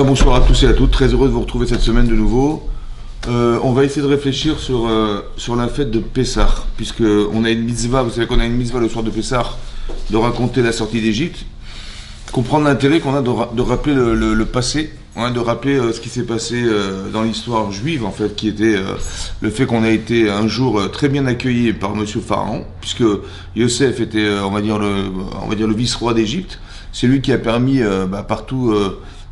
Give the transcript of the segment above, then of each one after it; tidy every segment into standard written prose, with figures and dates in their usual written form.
Bonsoir à tous et à toutes, très heureux de vous retrouver cette semaine de nouveau. On va essayer de réfléchir sur la fête de Pessah, puisque on a une mitzvah, vous savez qu'on a une mitzvah le soir de Pessah, de raconter la sortie d'Égypte, comprendre l'intérêt qu'on a de rappeler le passé, de rappeler ce qui s'est passé dans l'histoire juive, en fait, qui était le fait qu'on a été un jour très bien accueilli par Monsieur Pharaon, puisque Yosef était, on va dire le vice-roi d'Égypte. C'est lui qui a permis partout,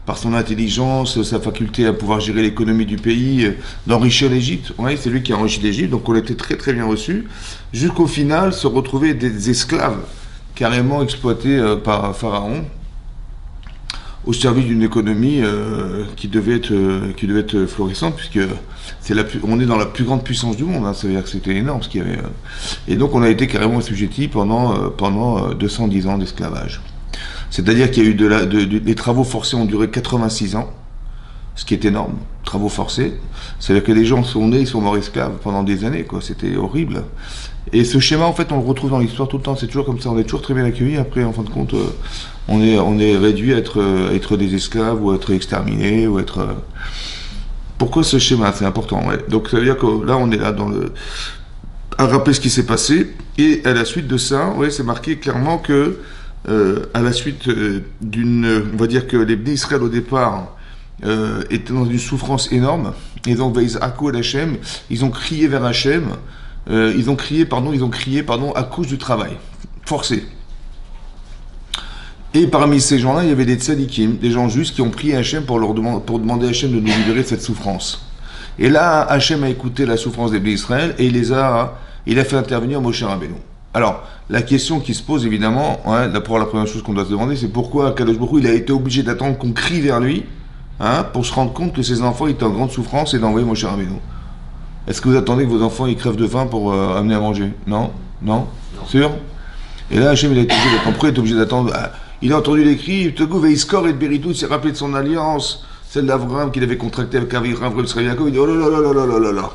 par son intelligence, sa faculté à pouvoir gérer l'économie du pays, d'enrichir l'Égypte. Ouais, c'est lui qui a enrichi l'Égypte, donc on a été très très bien reçus, jusqu'au final se retrouver des esclaves carrément exploités par Pharaon, au service d'une économie qui devait être florissante, puisque on est dans la plus grande puissance du monde, ça veut dire que c'était énorme ce qu'il y avait. Et donc on a été carrément assujettis pendant 210 ans d'esclavage. C'est-à-dire qu'il y a eu les travaux forcés ont duré 86 ans, ce qui est énorme, travaux forcés. C'est-à-dire que les gens sont nés, ils sont morts esclaves pendant des années, quoi. C'était horrible. Et ce schéma, en fait, on le retrouve dans l'histoire tout le temps. C'est toujours comme ça. On est toujours très bien accueillis. Après, en fin de compte, on est réduit à être des esclaves ou à être exterminés ou être. Pourquoi ce schéma? C'est important. Ouais. Donc, ça veut dire que là, on est là à rappeler ce qui s'est passé. Et à la suite de ça, ouais, c'est marqué clairement que à la suite on va dire que les Bnei Israël au départ étaient dans une souffrance énorme, et donc ils ont crié vers Hachem, ils ont crié à cause du travail forcé. Et parmi ces gens-là, il y avait des tzadikim, des gens justes qui ont prié Hachem pour demander à Hachem de nous libérer de cette souffrance. Et là, Hachem a écouté la souffrance des Bnei Israël et il a fait intervenir Moshe Rabbeinu. Alors, la question qui se pose évidemment, d'abord la première chose qu'on doit se demander, c'est pourquoi Kadosh Baruch Hu, il a été obligé d'attendre qu'on crie vers lui, pour se rendre compte que ses enfants étaient en grande souffrance et d'envoyer Moshe Rabbeinu. Est-ce que vous attendez que vos enfants ils crèvent de faim pour amener à manger? Non. Sûr? Et là, Hachem, il a été obligé d'attendre. Pourquoi il est obligé d'attendre? Il a entendu les cris, tout à coup, Veiskor et Beritou, il s'est rappelé de son alliance, celle d'Avraham qu'il avait contractée avec Avraham, il dit oh là là.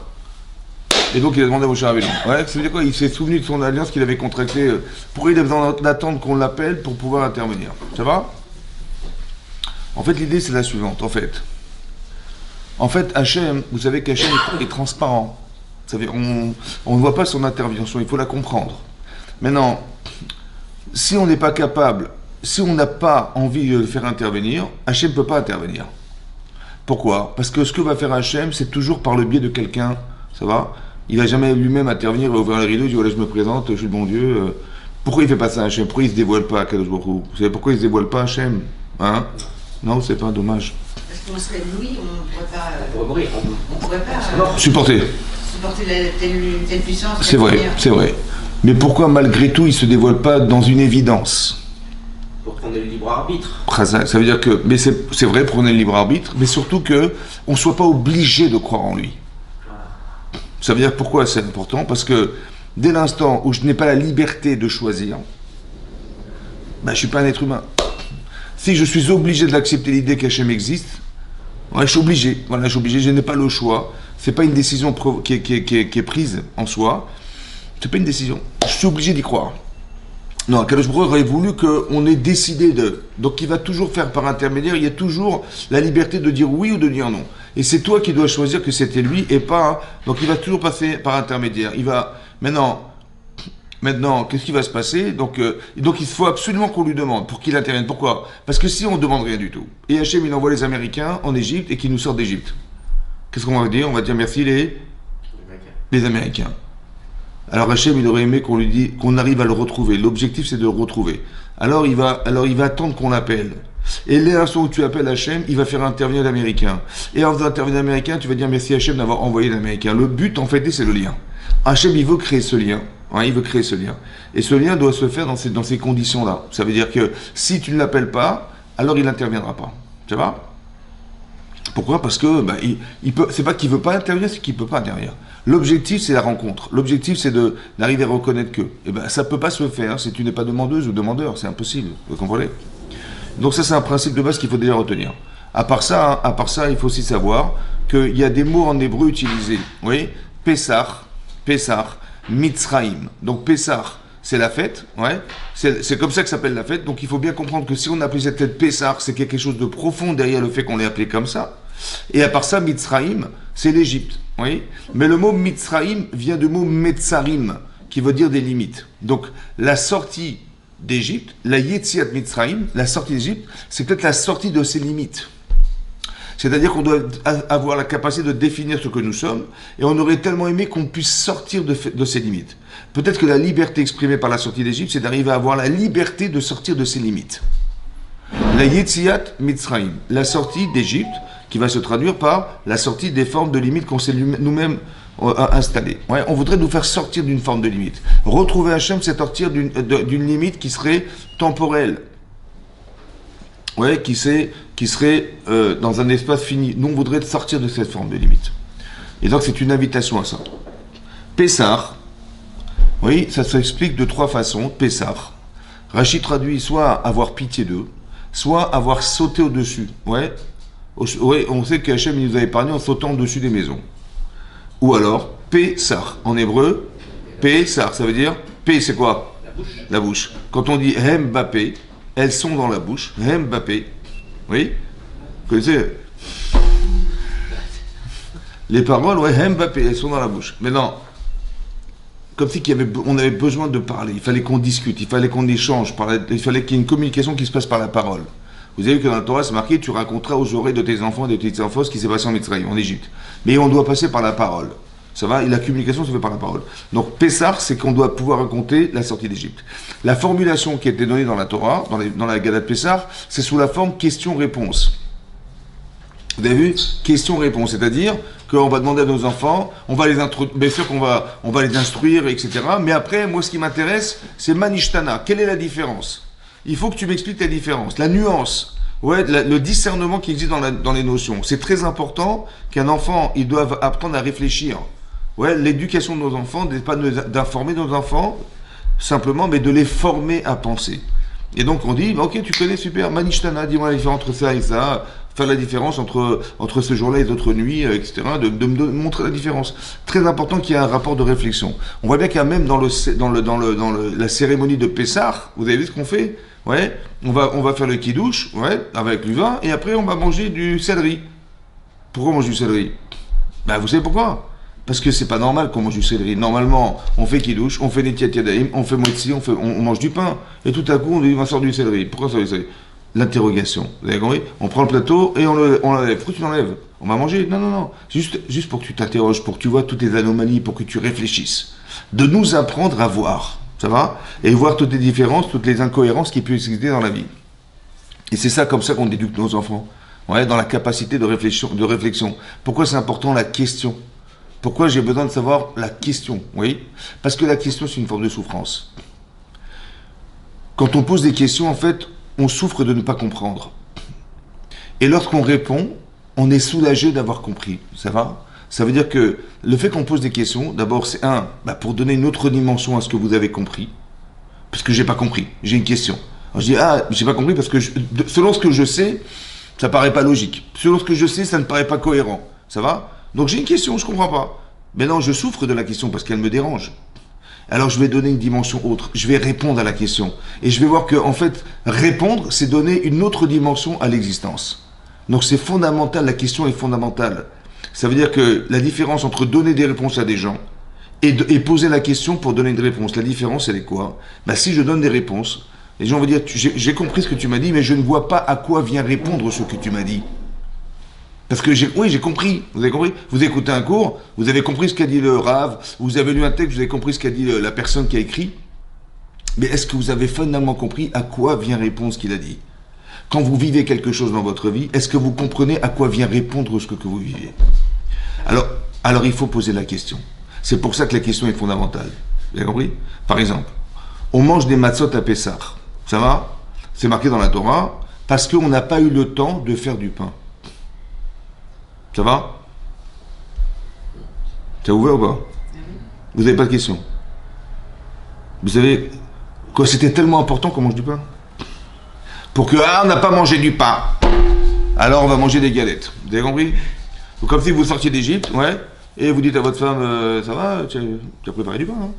Et donc il a demandé à Moshe Rabbeinu. Ouais, ça veut dire quoi? Il s'est souvenu de son alliance qu'il avait contractée. Pourquoi il a besoin d'attendre qu'on l'appelle pour pouvoir intervenir? Ça va? En fait, l'idée c'est la suivante. En fait, Hachem, vous savez qu'Hachem est transparent. Vous savez, on ne voit pas son intervention, il faut la comprendre. Maintenant, si on n'est pas capable, si on n'a pas envie de le faire intervenir, Hachem ne peut pas intervenir. Pourquoi? Parce que ce que va faire Hachem, c'est toujours par le biais de quelqu'un. Ça va? Il va jamais lui-même intervenir et ouvrir les rideaux, il dit voilà, je me présente, je suis le bon Dieu. Pourquoi il fait pas ça à Hachem? Pourquoi il se dévoile pas à Kadosh Baruch Hu? Vous savez pourquoi il se dévoile pas à Hachem? Non, c'est pas dommage. Parce qu'on serait Louis, on pourrait pas. On pourrait pas supporter telle puissance. C'est vrai. Mais pourquoi malgré tout il se dévoile pas dans une évidence? Pour qu'on ait le libre arbitre. Ça veut dire que, mais c'est vrai pour qu'on ait le libre arbitre, mais surtout que on soit pas obligé de croire en lui. Ça veut dire pourquoi c'est important? Parce que dès l'instant où je n'ai pas la liberté de choisir, je ne suis pas un être humain. Si je suis obligé d'accepter l'idée qu'Hachem existe, je suis obligé. Je n'ai pas le choix. C'est pas une décision qui est prise en soi. C'est pas une décision. Je suis obligé d'y croire. Non, Kadosh Baruch Hu aurait voulu qu'on ait décidé de. Donc il va toujours faire par intermédiaire, il y a toujours la liberté de dire oui ou de dire non. Et c'est toi qui dois choisir que c'était lui et pas. Donc il va toujours passer par intermédiaire. Il va. Maintenant, qu'est-ce qui va se passer? Donc il faut absolument qu'on lui demande pour qu'il intervienne. Pourquoi? Parce que si on ne demande rien du tout, et Hachem il envoie les Américains en Égypte et qu'ils nous sortent d'Égypte, qu'est-ce qu'on va dire? On va dire merci les Américains. Alors Hachem, il aurait aimé qu'on arrive à le retrouver. L'objectif, c'est de le retrouver. Alors il va attendre qu'on l'appelle. Et l'instant où tu appelles Hachem, il va faire intervenir l'Américain. Et en faisant intervenir l'Américain, tu vas dire merci Hachem d'avoir envoyé l'Américain. Le but, en fait, c'est le lien. Hachem, il veut créer ce lien. Il veut créer ce lien. Et ce lien doit se faire dans ces conditions-là. Ça veut dire que si tu ne l'appelles pas, alors il n'interviendra pas. Ça va? Pourquoi? Parce que c'est pas qu'il veut pas intervenir, c'est qu'il peut pas intervenir. L'objectif, c'est la rencontre. L'objectif, c'est d'arriver à reconnaître que. Ça peut pas se faire si tu n'es pas demandeuse ou demandeur. C'est impossible. Vous comprenez? Donc ça, c'est un principe de base qu'il faut déjà retenir. À part ça, il faut aussi savoir qu'il y a des mots en hébreu utilisés. Oui, Pessah, Mitzraïm. Donc Pessah, c'est la fête, ouais. C'est comme ça que s'appelle la fête. Donc il faut bien comprendre que si on appelle cette fête Pessah, c'est quelque chose de profond derrière le fait qu'on l'ait appelé comme ça. Et à part ça, Mitzraïm, c'est l'Égypte, oui. Mais le mot Mitzraïm vient du mot Metzarim, qui veut dire des limites. Donc la sortie d'Égypte, la Yetziat Mitzraïm, la sortie d'Égypte, c'est peut-être la sortie de ses limites. C'est-à-dire qu'on doit avoir la capacité de définir ce que nous sommes, et on aurait tellement aimé qu'on puisse sortir de ces limites. Peut-être que la liberté exprimée par la sortie d'Égypte, c'est d'arriver à avoir la liberté de sortir de ses limites. La Yetziat Mitzraïm, la sortie d'Égypte, qui va se traduire par la sortie des formes de limites qu'on s'est nous-mêmes installées. Ouais, on voudrait nous faire sortir d'une forme de limite. Retrouver Hachem, c'est sortir d'une limite qui serait temporelle. Ouais, qui serait dans un espace fini. Nous, on voudrait sortir de cette forme de limite. Et donc, c'est une invitation à ça. Pessah, oui, ça s'explique de 3 façons. Pessah, Rachid traduit soit avoir pitié d'eux, soit avoir sauté au-dessus. Ouais, on sait qu'Hachem nous a épargné en sautant au-dessus des maisons. Ou alors, Pessah, en hébreu, Pessah, ça veut dire, P, c'est quoi? La bouche. Quand on dit Mbappé, elles sont dans la bouche. Mbappé. Oui? Vous connaissez? Les paroles, ouais, Mbappé, elles sont dans la bouche. Mais non. Comme si on avait besoin de parler. Il fallait qu'on discute, il fallait qu'on échange. Il fallait qu'il y ait une communication qui se passe par la parole. Vous avez vu que dans la Torah, c'est marqué, tu raconteras aux oreilles de tes enfants et de tes enfants ce qui s'est passé en Mitzrayim, en Égypte. Mais on doit passer par la parole. Ça va? Et la communication se fait par la parole. Donc, Pessah, c'est qu'on doit pouvoir raconter la sortie d'Égypte. La formulation qui a été donnée dans la Torah, dans la Haggadah de Pessah, c'est sous la forme question-réponse. Vous avez vu? Question-réponse. C'est-à-dire qu'on va demander à nos enfants, on va les introduire, bien sûr on va les instruire, etc. Mais après, moi, ce qui m'intéresse, c'est Manishtana. Quelle est la différence? Il faut que tu m'expliques la différence, la nuance. Ouais, le discernement qui existe dans les notions. C'est très important qu'un enfant, il doit apprendre à réfléchir. Ouais, l'éducation de nos enfants n'est pas d'informer nos enfants simplement, mais de les former à penser. Et donc on dit, ok, tu connais, super, Manishtana, dis-moi la différence entre ça et ça, faire la différence entre ce jour-là et d'autres nuits, etc., de me montrer la différence. Très important qu'il y ait un rapport de réflexion. On voit bien qu'il y a même dans la cérémonie de Pessah, vous avez vu ce qu'on fait? Ouais, on va faire le kidouche, ouais, avec du vin, et après on va manger du céleri. Pourquoi on mange du céleri? Ben vous savez pourquoi? Parce que c'est pas normal qu'on mange du céleri. Normalement, on fait kidouche, on fait des tiatiadaïm, on fait motzi, on mange du pain. Et tout à coup, on dit, on va sortir du céleri. Pourquoi ça du céleri? L'interrogation. Vous avez compris? On prend le plateau et on l'enlève. Pourquoi tu l'enlèves? On va manger? Non. Juste pour que tu t'interroges, pour que tu vois toutes les anomalies, pour que tu réfléchisses. De nous apprendre à voir. Ça va? Et voir toutes les différences, toutes les incohérences qui peuvent exister dans la vie. Et c'est ça, comme ça qu'on éduque nos enfants. Ouais, dans la capacité de réflexion. Pourquoi c'est important la question? Pourquoi j'ai besoin de savoir la question? Oui, parce que la question, c'est une forme de souffrance. Quand on pose des questions, en fait, on souffre de ne pas comprendre. Et lorsqu'on répond, on est soulagé d'avoir compris. Ça va? Ça veut dire que le fait qu'on pose des questions, d'abord, c'est pour donner une autre dimension à ce que vous avez compris. Parce que j'ai pas compris, j'ai une question. Alors je dis, j'ai pas compris parce que selon ce que je sais, ça paraît pas logique. Selon ce que je sais, ça ne paraît pas cohérent. Ça va? Donc j'ai une question, je comprends pas. Mais non, je souffre de la question parce qu'elle me dérange. Alors je vais donner une dimension autre. Je vais répondre à la question. Et je vais voir que, en fait, répondre, c'est donner une autre dimension à l'existence. Donc c'est fondamental, la question est fondamentale. Ça veut dire que la différence entre donner des réponses à des gens et poser la question pour donner une réponse, la différence, elle est quoi? Si je donne des réponses, les gens vont dire, j'ai compris ce que tu m'as dit, mais je ne vois pas à quoi vient répondre ce que tu m'as dit. Parce que j'ai compris, vous avez compris? Vous écoutez un cours, vous avez compris ce qu'a dit le Rav, vous avez lu un texte, vous avez compris ce qu'a dit la personne qui a écrit, mais est-ce que vous avez fondamentalement compris à quoi vient répondre ce qu'il a dit? Quand vous vivez quelque chose dans votre vie, est-ce que vous comprenez à quoi vient répondre ce que vous vivez? Alors il faut poser la question. C'est pour ça que la question est fondamentale. Vous avez compris? Par exemple, on mange des matzot à Pessah. Ça va? C'est marqué dans la Torah, parce qu'on n'a pas eu le temps de faire du pain. Ça va? Ça vous va ou pas? Vous n'avez pas de questions? Vous savez, quoi, c'était tellement important qu'on mange du pain. Pour que, on n'a pas mangé du pain. Alors on va manger des galettes. Vous avez compris? Donc, comme si vous sortiez d'Égypte, ouais, et vous dites à votre femme, ça va, tu as préparé du pain, hein?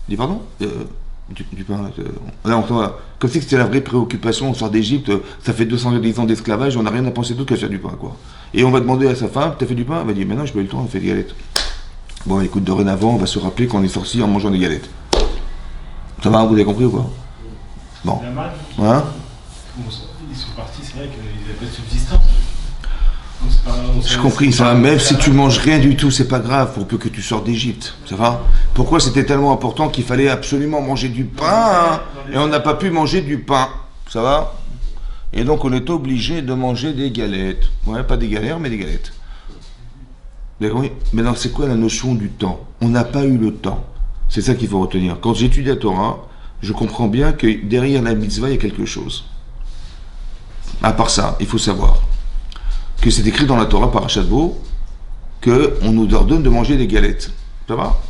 Il dit, pardon? du pain. Là, comme si c'était la vraie préoccupation, on sort d'Égypte, ça fait 210 ans d'esclavage, on n'a rien à penser d'autre qu'à faire du pain, quoi. Et on va demander à sa femme, t'as fait du pain? Elle va dire, mais non, j'ai pas eu le temps, on fait des galettes. Bon, écoute, dorénavant, on va se rappeler qu'on est sorti en mangeant des galettes. Ça va, vous avez compris ou quoi? Bon. Hein? Ils sont partis, c'est vrai qu'ils n'avaient pas de subsistance. J'ai compris, ça va, même si tu manges rien du tout, c'est pas grave, pour peu que tu sortes d'Égypte, ça va? Pourquoi c'était tellement important qu'il fallait absolument manger du pain, hein, et on n'a pas pu manger du pain, ça va? Et donc on est obligé de manger des galettes. Ouais, pas des galères, mais des galettes. D'accord? Maintenant, c'est quoi la notion du temps? On n'a pas eu le temps. C'est ça qu'il faut retenir. Quand j'étudie la Torah, je comprends bien que derrière la mitzvah, il y a quelque chose. À part ça, il faut savoir que c'est écrit dans la Torah par Bo qu'on nous ordonne de manger des galettes. Ça va?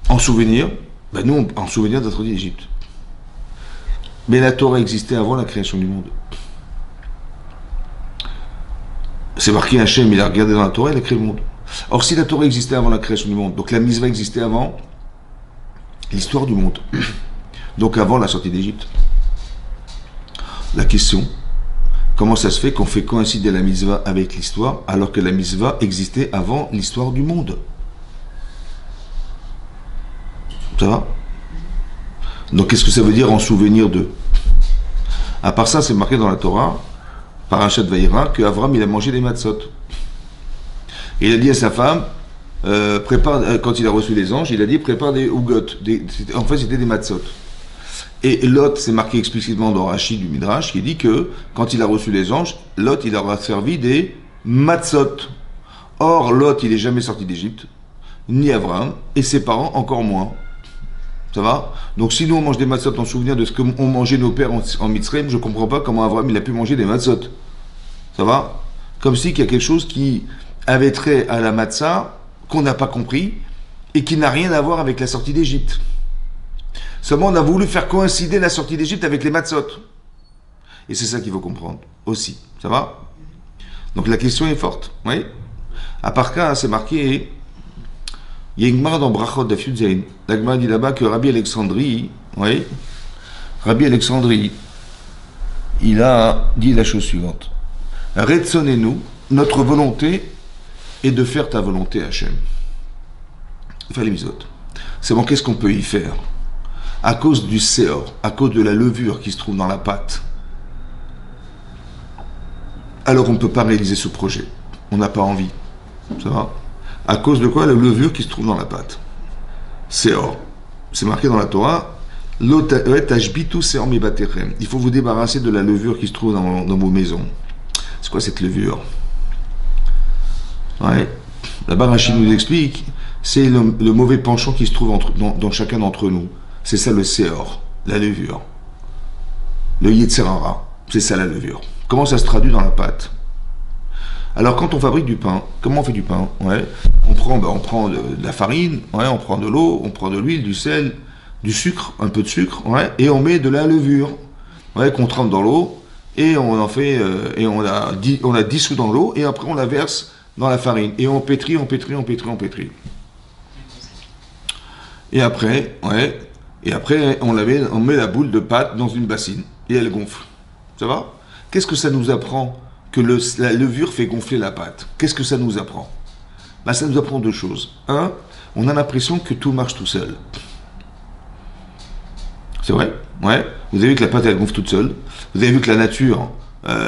En souvenir, ben nous, en souvenir d'être d'Égypte. Mais la Torah existait avant la création du monde. C'est marqué Hachem, il a regardé dans la Torah, il a créé le monde. Or, si la Torah existait avant la création du monde, donc la mitzvah existait avant l'histoire du monde, donc avant la sortie d'Égypte. La question, comment ça se fait qu'on fait coïncider la mitzvah avec l'histoire alors que la mitzvah existait avant l'histoire du monde? Ça va? Donc qu'est-ce que ça veut dire en souvenir d'eux? À part ça, c'est marqué dans la Torah, par un chat de Vaïra, que Avram il a mangé des matzot. Et il a dit à sa femme, quand il a reçu les anges, il a dit prépare des ougot. En fait, c'était des matzot. Et Lot, c'est marqué explicitement dans Rashi du Midrash, qui dit que quand il a reçu les anges, Lot, il leur a servi des matzot. Or, Lot, il n'est jamais sorti d'Égypte, ni Avram, et ses parents encore moins. Ça va? Donc si nous on mange des matzot en souvenir de ce qu'ont mangé nos pères en Mitzrayim, je ne comprends pas comment Avram il a pu manger des matzot. Ça va? Comme si qu'il y a quelque chose qui avait trait à la matzah, qu'on n'a pas compris, et qui n'a rien à voir avec la sortie d'Égypte. Seulement on a voulu faire coïncider la sortie d'Égypte avec les matzot. Et c'est ça qu'il faut comprendre aussi. Ça va? Donc la question est forte. Oui? À part cas, c'est marqué... Il y a une Gemara dans Brachot Daf Yud Zayin. La Gemara dit là-bas que Rabbi Alexandrie, oui, Rabbi Alexandrie, il a dit la chose suivante. Retsonenu, notre volonté est de faire ta volonté, Hachem. Faire les misot. C'est bon, qu'est-ce qu'on peut y faire? À cause du séor, à cause de la levure qui se trouve dans la pâte. Alors on ne peut pas réaliser ce projet. On n'a pas envie. Ça va? À cause de quoi? La levure qui se trouve dans la pâte. Séor. C'est marqué dans la Torah. Il faut vous débarrasser de la levure qui se trouve dans vos maisons. C'est quoi cette levure? Ouais. Là-bas, Rachid nous explique, c'est le mauvais penchant qui se trouve dans chacun d'entre nous. C'est ça le séor, la levure. Le Yetzerara, c'est ça la levure. Comment ça se traduit dans la pâte? Alors quand on fabrique du pain, comment on fait du pain? Ouais. On prend de la farine, ouais, on prend de l'eau, on prend de l'huile, du sel, du sucre, un peu de sucre, ouais, et on met de la levure, ouais, qu'on trempe dans l'eau, et on en fait, et on la dissout dans l'eau, et après on la verse dans la farine, et on pétrit. Et après, ouais, on met la boule de pâte dans une bassine, et elle gonfle. Ça va? Qu'est-ce que ça nous apprend? Que la levure fait gonfler la pâte. Qu'est-ce que ça nous apprend? Ça nous apprend deux choses. Un, on a l'impression que tout marche tout seul. C'est vrai? Ouais. Vous avez vu que la pâte, elle gonfle toute seule. Vous avez vu que la nature,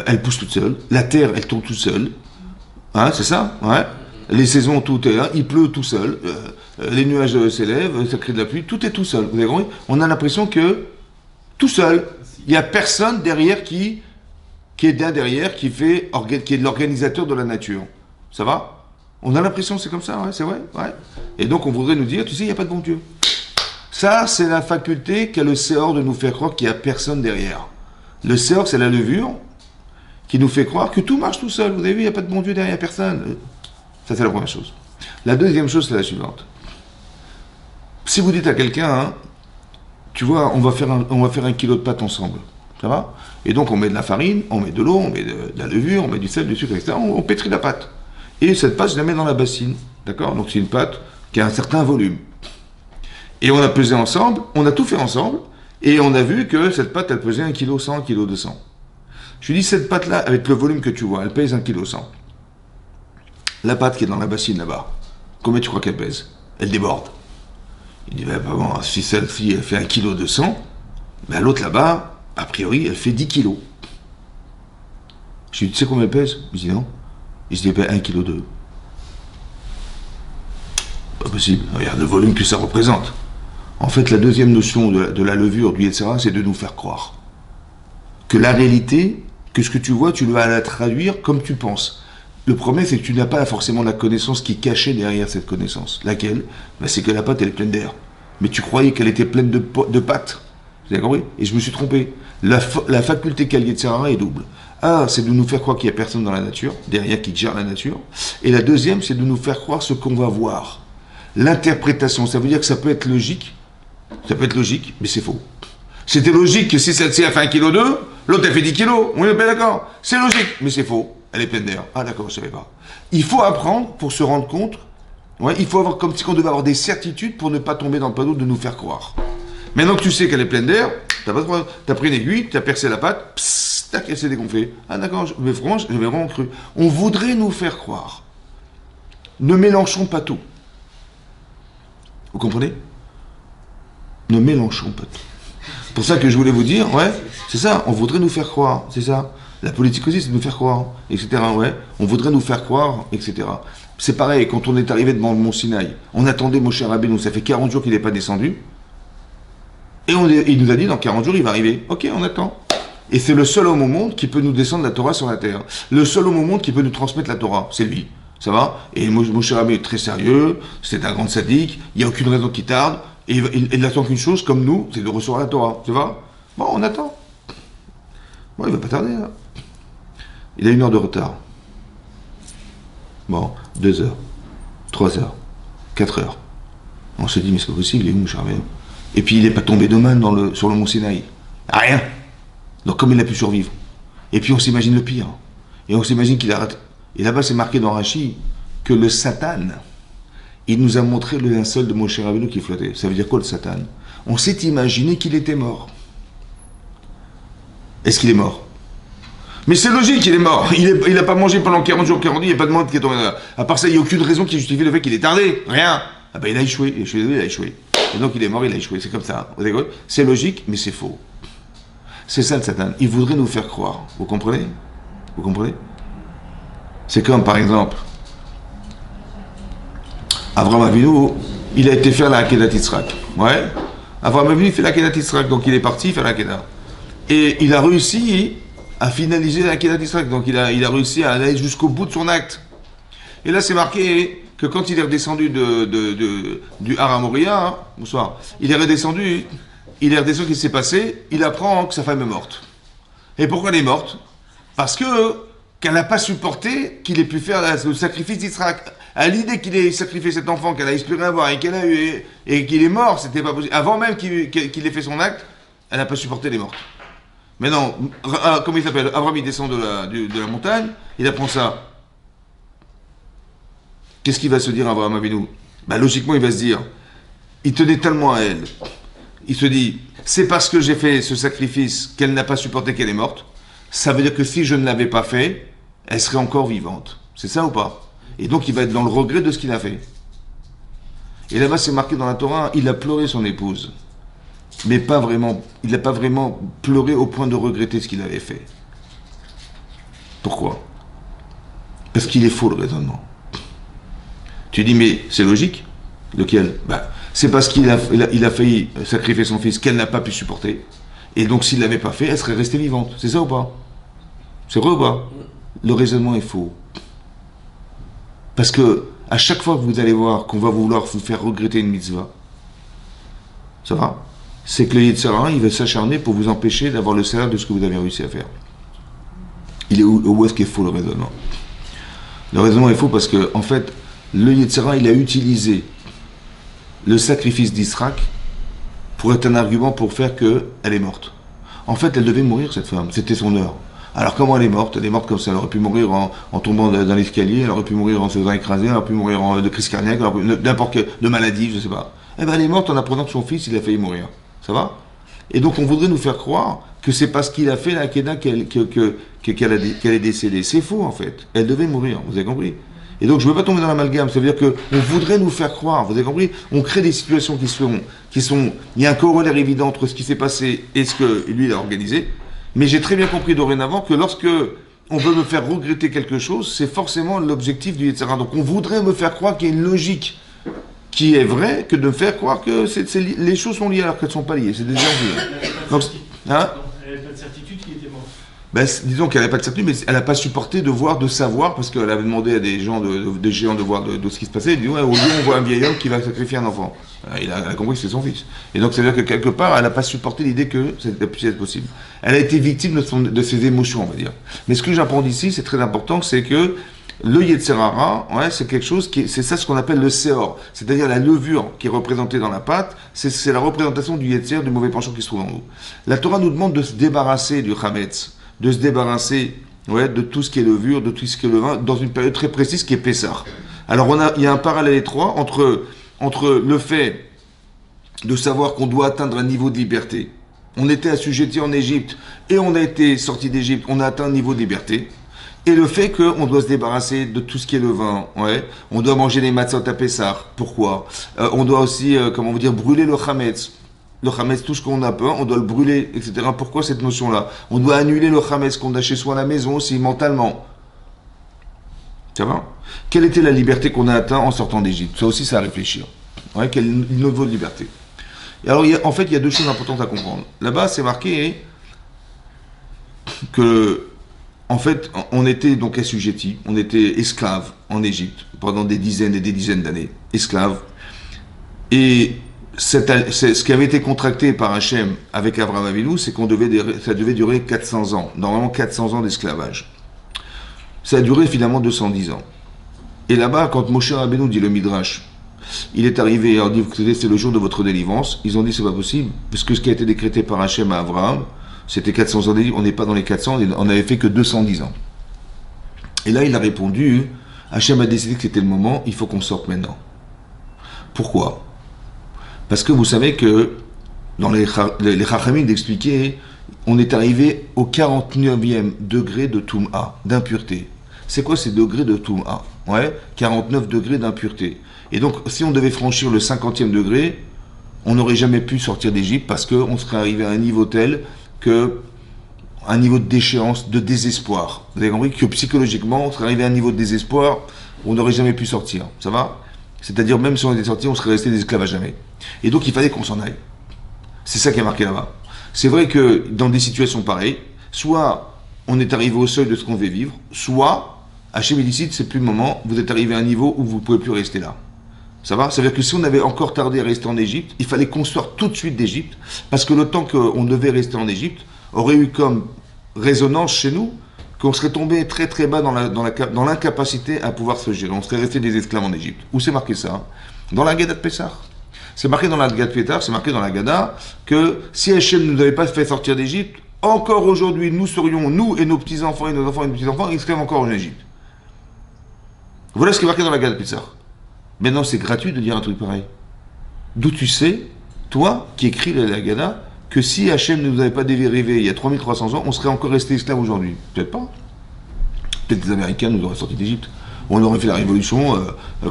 elle pousse toute seule. La terre, elle tourne toute seule. Hein, c'est ça? Ouais. Les saisons, tout est là. Il pleut tout seul. Les nuages s'élèvent, ça crée de la pluie. Tout est tout seul. Vous avez compris? On a l'impression que tout seul. Il n'y a personne derrière qui est de l'organisateur de la nature. Ça va? On a l'impression que c'est comme ça, ouais, c'est vrai, ouais. Et donc on voudrait nous dire, tu sais, il n'y a pas de bon Dieu. Ça, c'est la faculté qu'a le séor de nous faire croire qu'il n'y a personne derrière. Le séor, c'est la levure qui nous fait croire que tout marche tout seul. Vous avez vu, il n'y a pas de bon Dieu derrière personne. Ça, c'est la première chose. La deuxième chose, c'est la suivante. Si vous dites à quelqu'un, hein, tu vois, on va faire un kilo de pâte ensemble. Ça va? Et donc on met de la farine, on met de l'eau, on met de la levure, on met du sel, du sucre, etc. On pétrit la pâte. Et cette pâte, je la mets dans la bassine. D'accord? Donc c'est une pâte qui a un certain volume. Et on a pesé ensemble, on a tout fait ensemble, et on a vu que cette pâte, elle pesait 1,1 kg, 1,2 kg. Je lui dis, cette pâte-là, avec le volume que tu vois, elle pèse 1,1 kg. La pâte qui est dans la bassine là-bas, combien tu crois qu'elle pèse? Elle déborde. Il dit, ben, bon, si celle-ci, elle fait 1,2 kg, ben, l'autre là-bas, a priori, elle fait 10 kg. Je lui dis, tu sais combien elle pèse? Il dit, non. Il se dit, ben, 1,2 kg. Pas possible. Regarde le volume que ça représente. En fait, la deuxième notion de la levure du Yetzirah, c'est de nous faire croire que la réalité, que ce que tu vois, tu vas la traduire comme tu penses. Le problème, c'est que tu n'as pas forcément la connaissance qui est cachée derrière cette connaissance. Laquelle? Ben, c'est que la pâte, elle est pleine d'air. Mais tu croyais qu'elle était pleine de pâte. Vous avez compris? Et je me suis trompé. La faculté qu'a le Yetzirah est double. Un, c'est de nous faire croire qu'il n'y a personne dans la nature, derrière qui gère la nature. Et la deuxième, c'est de nous faire croire ce qu'on va voir. L'interprétation, ça veut dire que ça peut être logique. Ça peut être logique, mais c'est faux. C'était logique que si celle-ci a fait 1,2 kg, l'autre a fait 10 kg. On est bien d'accord. C'est logique, mais c'est faux. Elle est pleine d'air. Ah d'accord, je ne savais pas. Il faut apprendre pour se rendre compte. Ouais, il faut avoir comme si on devait avoir des certitudes pour ne pas tomber dans le panneau de nous faire croire. Maintenant que tu sais qu'elle est pleine d'air, t'as pris une aiguille, t'as percé la pâte, psst, tac, elle s'est dégonflée. Ah d'accord, mais franchement, j'avais vraiment cru. On voudrait nous faire croire. Ne mélangeons pas tout. Vous comprenez? Ne mélangeons pas tout. C'est pour ça que je voulais vous dire, ouais, c'est ça, on voudrait nous faire croire, c'est ça. La politique aussi, c'est de nous faire croire, etc. Ouais, on voudrait nous faire croire, etc. C'est pareil, quand on est arrivé devant le Mont Sinaï, on attendait Moshe Rabbeinu, ça fait 40 jours qu'il n'est pas descendu, et il nous a dit, dans 40 jours, il va arriver. Ok, on attend. Et c'est le seul homme au monde qui peut nous descendre la Torah sur la terre. Le seul homme au monde qui peut nous transmettre la Torah, c'est lui. Ça va? Et Moshe Rabbeinu est très sérieux, c'est un grand sadique, il n'y a aucune raison qu'il tarde, et il n'attend qu'une chose, comme nous, c'est de recevoir la Torah. Tu vois? Bon, on attend. Bon, il va pas tarder, là. Il a 1 heure de retard. Bon, 2 heures, 3 heures, 4 heures. On se dit, mais c'est pas possible, il est où, Moshe Rabbeinu? Et puis, il n'est pas tombé de man sur le Mont Sinaï. Rien. Donc, comme il a pu survivre. Et puis, on s'imagine le pire. Et on s'imagine qu'il a raté. Et là-bas, c'est marqué dans Rashi que le Satan, il nous a montré le linceul de Moshe Rabbeinu qui flottait. Ça veut dire quoi, le Satan? On s'est imaginé qu'il était mort. Est-ce qu'il est mort? Mais c'est logique, il est mort. Il n'a pas mangé pendant 40 jours, 40 nuits, il n'y a pas de monde qui est tombé là. À part ça, il n'y a aucune raison qui justifie le fait qu'il est tardé. Rien. Ah ben, il a échoué. Et je suis désolé, il a échoué. Et donc, il est mort, il a échoué. C'est comme ça. Vous avez compris? C'est logique, mais c'est faux. C'est ça, le Satan. Il voudrait nous faire croire. Vous comprenez? Vous comprenez? C'est comme, par exemple, Avraham Avinu, il a été faire la Akedat Yitzhak. Ouais. Avraham Avinu, il fait la Akedat Yitzhak, donc il est parti faire la Akedat. Et il a réussi à finaliser la Akedat Yitzhak, donc il a réussi à aller jusqu'au bout de son acte. Et là, c'est marqué que quand il est redescendu du Har HaMoriah, hein, bonsoir, il est redescendu, qu'est-ce qui s'est passé? Il apprend que sa femme est morte. Et pourquoi elle est morte? Parce qu'elle n'a pas supporté qu'il ait pu faire le sacrifice d'Israël. À l'idée qu'il ait sacrifié cet enfant qu'elle a espéré avoir et qu'elle a eu et qu'il est mort, c'était pas possible. Avant même qu'il ait fait son acte, elle n'a pas supporté, elle est morte. Mais non, comment il s'appelle? Abraham, il descend de la montagne, il apprend ça. Qu'est-ce qu'il va se dire, Abraham Avinu? Bah, logiquement, il va se dire, il tenait tellement à elle. Il se dit, c'est parce que j'ai fait ce sacrifice qu'elle n'a pas supporté qu'elle est morte. Ça veut dire que si je ne l'avais pas fait, elle serait encore vivante. C'est ça ou pas? Et donc il va être dans le regret de ce qu'il a fait. Et là-bas c'est marqué dans la Torah, il a pleuré son épouse. Mais pas vraiment, il n'a pas vraiment pleuré au point de regretter ce qu'il avait fait. Pourquoi? Parce qu'il est faux le raisonnement. Tu dis mais c'est logique? Lequel? Bah, c'est parce qu'il a failli sacrifier son fils qu'elle n'a pas pu supporter. Et donc s'il ne l'avait pas fait, elle serait restée vivante. C'est ça ou pas? C'est vrai ou pas? Le raisonnement est faux. Parce que à chaque fois que vous allez voir qu'on va vouloir vous faire regretter une mitzvah, ça va? C'est que le Yetzirah, il va s'acharner pour vous empêcher d'avoir le salaire de ce que vous avez réussi à faire. Il est où est-ce qu'il est faux le raisonnement? Le raisonnement est faux parce que, en fait, le Yetzirah, il a utilisé le sacrifice d'Israël pour être un argument pour faire qu'elle est morte. En fait, elle devait mourir, cette femme. C'était son heure. Alors comment elle est morte? Elle est morte comme ça. Elle aurait pu mourir en tombant dans l'escalier, elle aurait pu mourir en se faisant écraser, elle aurait pu mourir de crise cardiaque, n'importe quelle de maladie, je ne sais pas. Eh ben, elle est morte en apprenant que son fils, il a failli mourir. Ça va? Et donc, on voudrait nous faire croire que c'est parce qu'il a fait la Kedah qu'elle est décédée. C'est faux, en fait. Elle devait mourir, vous avez compris? Et donc, je ne veux pas tomber dans l'amalgame. Ça veut dire qu'on voudrait nous faire croire, vous avez compris? On crée des situations qui sont... Il y a un corollaire évident entre ce qui s'est passé et ce que lui, il a organisé. Mais j'ai très bien compris dorénavant que lorsque on veut me faire regretter quelque chose, c'est forcément l'objectif du Yetzirah. Donc, on voudrait me faire croire qu'il y a une logique qui est vraie que de me faire croire que les choses sont liées alors qu'elles ne sont pas liées. C'est des envies. Donc, hein? Elle n'avait pas de certitude qu'il était mort. Ben, disons qu'elle n'avait pas de certitude, mais elle n'a pas supporté de voir, de savoir, parce qu'elle avait demandé à des gens, des géants de voir de ce qui se passait. Elle dit, ouais, au lieu, on voit un vieil homme qui va sacrifier un enfant. Elle a compris que c'est son fils. Et donc, ça veut dire que quelque part, elle n'a pas supporté l'idée que ça puisse être possible. Elle a été victime de ses émotions, on va dire. Mais ce que j'apprends d'ici, c'est très important, c'est que le Yetzirah, ouais, c'est quelque chose c'est ça ce qu'on appelle le Seor, c'est-à-dire la levure qui est représentée dans la pâte, c'est la représentation du Yetzer, du mauvais penchant qui se trouve en nous. La Torah nous demande de se débarrasser du Chametz, de se débarrasser, ouais, de tout ce qui est levure, de tout ce qui est levain, dans une période très précise qui est Pessah. Alors il y a un parallèle étroit entre le fait de savoir qu'on doit atteindre un niveau de liberté. On était assujetti en Égypte et on a été sorti d'Égypte, on a atteint un niveau de liberté. Et le fait qu'on doit se débarrasser de tout ce qui est levain, ouais, on doit manger les matzot à Pessah. Pourquoi? On doit aussi, comment vous dire, brûler le chametz. Le chametz, tout ce qu'on a peur, on doit le brûler, etc. Pourquoi cette notion-là? On doit annuler le chametz qu'on a chez soi à la maison aussi, mentalement. Ça va? Quelle était la liberté qu'on a atteint en sortant d'Égypte? Ça aussi, c'est à réfléchir. Ouais, quel niveau de liberté? Et alors, en fait, il y a deux choses importantes à comprendre. Là-bas, c'est marqué que... En fait, on était donc assujettis, on était esclaves en Égypte pendant des dizaines et des dizaines d'années, esclaves. Et ce qui avait été contracté par Hachem avec Abraham Avinu, c'est ça devait durer 400 ans, normalement 400 ans d'esclavage. Ça a duré finalement 210 ans. Et là-bas, quand Moshe Rabbeinu dit le Midrash, il est arrivé et a dit, c'est le jour de votre délivrance, ils ont dit c'est pas possible, parce que ce qui a été décrété par Hachem à Abraham, c'était 400 ans, on n'est pas dans les 400, on n'avait fait que 210 ans. Et là, il a répondu, Hachem a décidé que c'était le moment, il faut qu'on sorte maintenant. Pourquoi? Parce que vous savez que, dans les Chachamim d'expliquer, on est arrivé au 49e degré de Toum'a, d'impureté. C'est quoi ces degrés de Toum'a? Ouais, 49 degrés d'impureté. Et donc, si on devait franchir le 50e degré, on n'aurait jamais pu sortir d'Égypte parce qu'on serait arrivé à un niveau tel un niveau de déchéance, de désespoir. Vous avez compris que psychologiquement, on serait arrivé à un niveau de désespoir où on n'aurait jamais pu sortir. Ça va? C'est-à-dire, même si on était sorti, on serait resté des esclaves à jamais. Et donc, il fallait qu'on s'en aille. C'est ça qui est marqué là-bas. C'est vrai que dans des situations pareilles, soit on est arrivé au seuil de ce qu'on veut vivre, soit, Hachem illicite, c'est plus le moment, vous êtes arrivé à un niveau où vous ne pouvez plus rester là. Ça va? Ça veut dire que si on avait encore tardé à rester en Égypte, il fallait qu'on sorte tout de suite d'Égypte, parce que le temps qu'on devait rester en Égypte aurait eu comme résonance chez nous qu'on serait tombé très très bas dans l'incapacité à pouvoir se gérer. On serait resté des esclaves en Égypte. Où c'est marqué ça? Dans la Haggadah de Pessah. C'est marqué dans la Haggadah de Pessah, c'est marqué dans la Haggadah que si Hachem ne nous avait pas fait sortir d'Égypte, encore aujourd'hui, nous serions, nous et nos petits-enfants et nos enfants et nos petits-enfants, esclaves encore en Égypte. Voilà ce qui est marqué dans la Haggadah de Pessah. Maintenant, c'est gratuit de dire un truc pareil. D'où tu sais, toi, qui écris la Haggadah, que si Hachem ne nous avait pas dérivé il y a 3300 ans, on serait encore resté esclaves aujourd'hui. Peut-être pas. Peut-être les Américains nous auraient sortis d'Égypte. On aurait fait la révolution,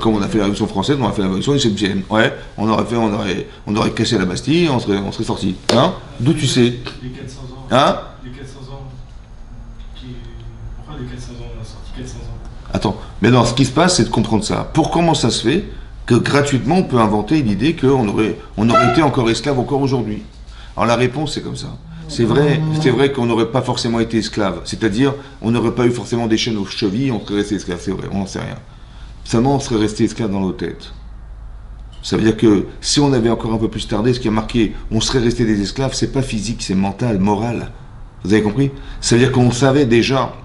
comme on a fait la révolution française, on aurait fait la révolution égyptienne. Ouais, on aurait cassé la Bastille, on serait sortis. Hein? D'où tu sais? Les 400 ans. Hein? Les 400 ans. Pourquoi les 400 ans? On a sorti 400 ans. Attends, mais non, ce qui se passe, c'est de comprendre ça. Comment ça se fait que gratuitement on peut inventer l'idée qu'on aurait été encore esclave encore aujourd'hui? Alors la réponse, c'est comme ça. C'est vrai qu'on n'aurait pas forcément été esclave. C'est-à-dire, on n'aurait pas eu forcément des chaînes aux chevilles, on serait resté esclave, c'est vrai, on n'en sait rien. Seulement, on serait resté esclave dans nos têtes. Ça veut dire que si on avait encore un peu plus tardé, ce qui a marqué, on serait resté des esclaves, c'est pas physique, c'est mental, moral. Vous avez compris? Ça veut dire qu'on savait déjà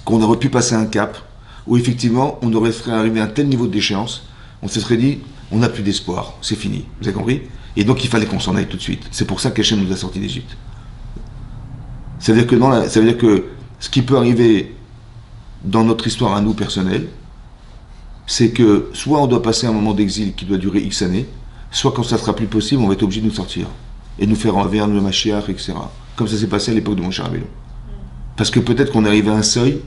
qu'on aurait pu passer un cap, où effectivement, on aurait arrivé à un tel niveau de déchéance, on se serait dit, on n'a plus d'espoir, c'est fini. Vous avez compris? Et donc il fallait qu'on s'en aille tout de suite. C'est pour ça qu'Hachem nous a sortis d'Égypte. Ça veut dire que ce qui peut arriver dans notre histoire à nous personnelle, c'est que soit on doit passer un moment d'exil qui doit durer X années, soit quand ça sera plus possible, on va être obligé de nous sortir et de nous faire envers le Mashiach, etc. Comme ça s'est passé à l'époque de Moshe Rabbeinu. Parce que peut-être qu'on arrive à un seuil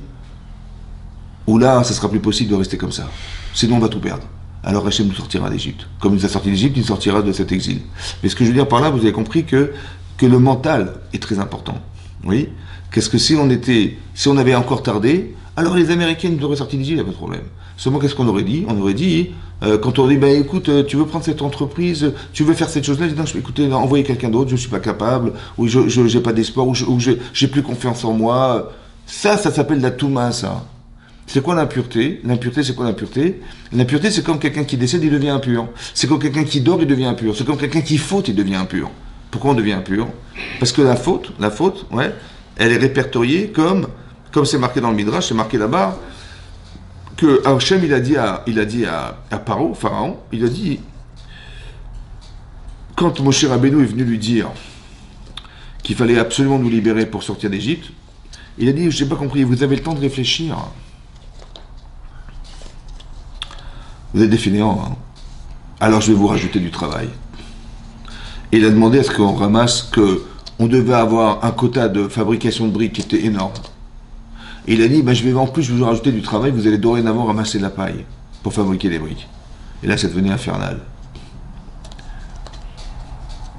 où là, ça sera plus possible de rester comme ça. Sinon, on va tout perdre. Alors Hachem nous sortira d'Égypte. Comme il nous a sorti d'Égypte, il nous sortira de cet exil. Mais ce que je veux dire par là, vous avez compris que le mental est très important. Oui. Qu'est-ce que si on avait encore tardé, alors les Américains nous auraient sorti d'Égypte, il n'y a pas de problème. Seulement, qu'est-ce qu'on aurait dit? On aurait dit, quand on aurait dit, écoute, tu veux prendre cette entreprise, tu veux faire cette chose-là, je dis, non, écoutez, envoyez quelqu'un d'autre, je ne suis pas capable, ou je n'ai pas d'espoir, ou j'ai plus confiance en moi. Ça s'appelle la Touma, ça. C'est quoi l'impureté? L'impureté, c'est quoi l'impureté? L'impureté, c'est comme quelqu'un qui décède, il devient impur. C'est comme quelqu'un qui dort, il devient impur. C'est comme quelqu'un qui faute, il devient impur. Pourquoi on devient impur? Parce que la faute, ouais, elle est répertoriée comme c'est marqué dans le Midrash, c'est marqué là-bas, que Hachem, il a dit à Pharaon, il a dit, quand Moshe Rabbeinu est venu lui dire qu'il fallait absolument nous libérer pour sortir d'Égypte, il a dit, je n'ai pas compris, vous avez le temps de réfléchir. Vous êtes des fainéants, hein. Alors je vais vous rajouter du travail. Et il a demandé à ce qu'on ramasse on devait avoir un quota de fabrication de briques qui était énorme. Et il a dit, je vais en plus vous rajouter du travail, vous allez dorénavant ramasser de la paille pour fabriquer des briques. Et là, ça devenait infernal.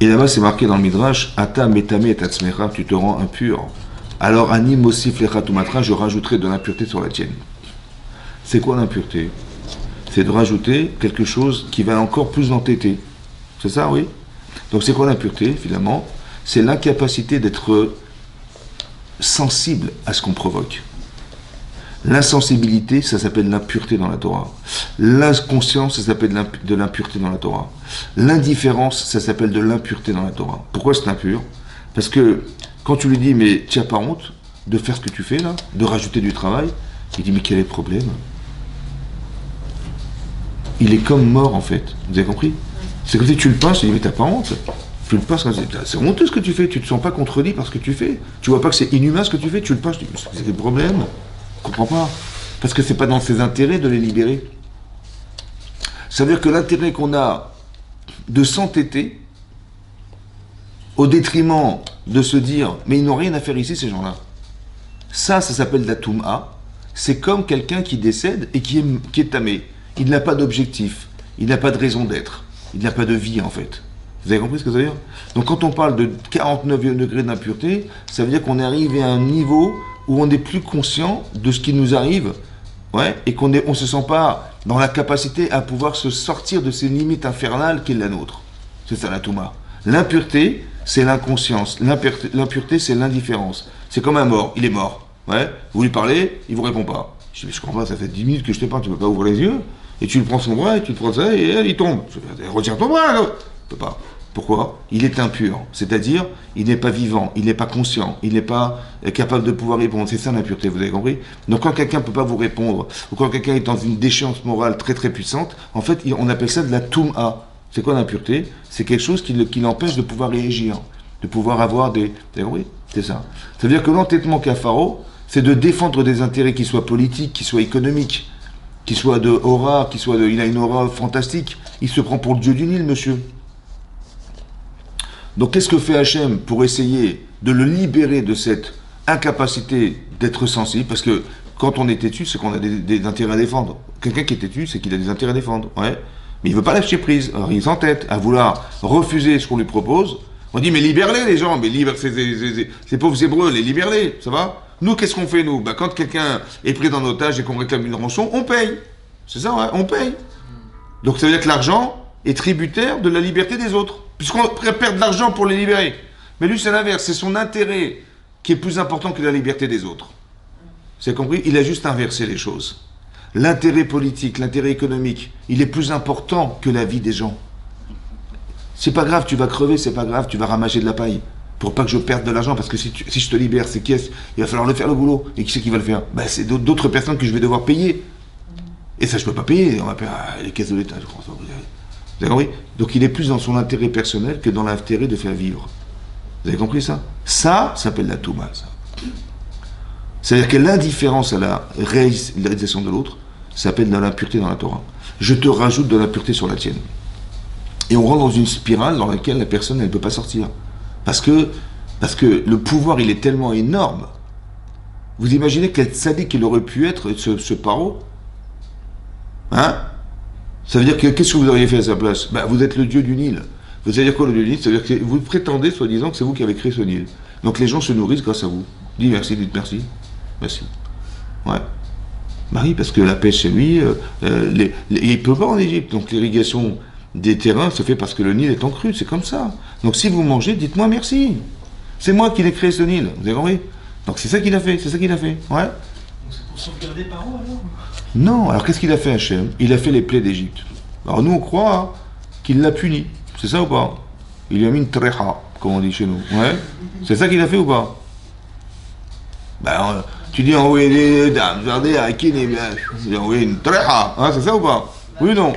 Et là-bas, c'est marqué dans le Midrash, Ata metame et tatzmecha, tu te rends impur. Alors, Ani mosif lecha tumatra, je rajouterai de l'impureté sur la tienne. C'est quoi l'impureté? C'est de rajouter quelque chose qui va encore plus l'entêter. C'est ça, oui? Donc c'est quoi l'impureté, finalement? C'est l'incapacité d'être sensible à ce qu'on provoque. L'insensibilité, ça s'appelle l'impureté dans la Torah. L'inconscience, ça s'appelle de l'impureté dans la Torah. L'indifférence, ça s'appelle de l'impureté dans la Torah. Pourquoi c'est impur? Parce que quand tu lui dis, mais tu n'as pas honte de faire ce que tu fais là, de rajouter du travail, il dit, mais quel est le problème? Il est comme mort en fait. Vous avez compris? C'est comme si tu le pinces, tu dis mais t'as pas honte. Tu le pinces, c'est honteux ce que tu fais, tu te sens pas contredit par ce que tu fais. Tu vois pas que c'est inhumain ce que tu fais, tu le pinces, tu dis c'est des problèmes. Je comprends pas. Parce que c'est pas dans ses intérêts de les libérer. Ça veut dire que l'intérêt qu'on a de s'entêter au détriment de se dire mais ils n'ont rien à faire ici ces gens-là. Ça s'appelle la Touma. C'est comme quelqu'un qui décède et qui est tamé. Il n'a pas d'objectif, il n'a pas de raison d'être, il n'a pas de vie en fait. Vous avez compris ce que ça veut dire? Donc quand on parle de 49 degrés d'impureté, ça veut dire qu'on est arrivé à un niveau où on n'est plus conscient de ce qui nous arrive, ouais, et qu'on ne se sent pas dans la capacité à pouvoir se sortir de ces limites infernales qu'est la nôtre. C'est ça la Touma. L'impureté, c'est l'inconscience. L'impureté, c'est l'indifférence. C'est comme un mort, il est mort. Ouais, vous lui parlez, il ne vous répond pas. Je dis, mais je comprends pas, ça fait 10 minutes que je te parle, tu ne peux pas ouvrir les yeux. Et tu le prends son bras, et tu le prends ça, et il tombe. Retiens ton bras, là. Tu ne peux pas. Pourquoi? Il est impur. C'est-à-dire, il n'est pas vivant, il n'est pas conscient, il n'est pas capable de pouvoir répondre. C'est ça l'impureté, vous avez compris? Donc quand quelqu'un ne peut pas vous répondre, ou quand quelqu'un est dans une déchéance morale très très puissante, en fait, on appelle ça de la touma. C'est quoi l'impureté? C'est quelque chose qui l'empêche de pouvoir réagir, de pouvoir avoir des... Vous avez compris? C'est ça. Ça veut dire que l'entêtement qu'a Pharaon, c'est de défendre des intérêts qui soient politiques, qui soient économiques, qui soient de aura, il a une aura fantastique. Il se prend pour le dieu du Nil, monsieur. Donc qu'est-ce que fait Hachem pour essayer de le libérer de cette incapacité d'être sensible? Parce que quand on est têtu, c'est qu'on a des intérêts à défendre. Quelqu'un qui est têtu, c'est qu'il a des intérêts à défendre. Ouais. Mais il ne veut pas lâcher prise. Alors il s'entête à vouloir refuser ce qu'on lui propose. On dit, mais libère-les les gens, mais libère ces pauvres Hébreux, les libère-les, ça va? Nous, qu'est-ce qu'on fait, nous? Quand quelqu'un est pris en otage et qu'on réclame une rançon, on paye. C'est ça, ouais, on paye. Donc ça veut dire que l'argent est tributaire de la liberté des autres. Puisqu'on perd de l'argent pour les libérer. Mais lui, c'est l'inverse. C'est son intérêt qui est plus important que la liberté des autres. Vous avez compris? Il a juste inversé les choses. L'intérêt politique, l'intérêt économique, il est plus important que la vie des gens. C'est pas grave, tu vas crever, c'est pas grave, tu vas ramasser de la paille. Pour pas que je perde de l'argent, parce que si je te libère, c'est qui est-ce? Il va falloir le faire le boulot. Et qui c'est qui va le faire? C'est d'autres personnes que je vais devoir payer. Et ça, je peux pas payer. On va payer les caisses de l'État, je crois. Vous avez compris? Donc il est plus dans son intérêt personnel que dans l'intérêt de faire vivre. Vous avez compris ça? Ça s'appelle la Touma, ça. C'est-à-dire que l'indifférence à la réalisation de l'autre s'appelle de l'impureté dans la Torah. Je te rajoute de l'impureté sur la tienne. Et on rentre dans une spirale dans laquelle la personne, elle ne peut pas sortir. Parce que le pouvoir, il est tellement énorme. Vous imaginez quel sadique qu'il aurait pu être, ce paro? Hein? Ça veut dire que, qu'est-ce que vous auriez fait à sa place? Ben, vous êtes le dieu du Nil. Vous allez dire quoi, le dieu du Nil? Ça veut dire que vous prétendez, soi-disant, que c'est vous qui avez créé ce Nil. Donc les gens se nourrissent grâce à vous. Dites merci, dites merci. Merci. Ouais. Bah oui, parce que la pêche, c'est lui. Il ne peut pas en Égypte. Donc l'irrigation des terrains se fait parce que le Nil est en crue. C'est comme ça. Donc si vous mangez, dites-moi merci. C'est moi qui l'ai créé, ce Nil. Vous avez compris? Donc c'est ça qu'il a fait. C'est ça qu'il a fait. Ouais. Donc c'est pour sauvegarder Paro alors? Non. Alors qu'est-ce qu'il a fait, Hachem? Il a fait les plaies d'Égypte. Alors nous, on croit qu'il l'a puni. C'est ça ou pas? Il lui a mis une treha, comme on dit chez nous. Ouais. C'est ça qu'il a fait ou pas? Ben, tu dis envoyer des dames, regardez à qui est bien. Il a envoyé une treha, hein, c'est ça ou pas? Oui ou non?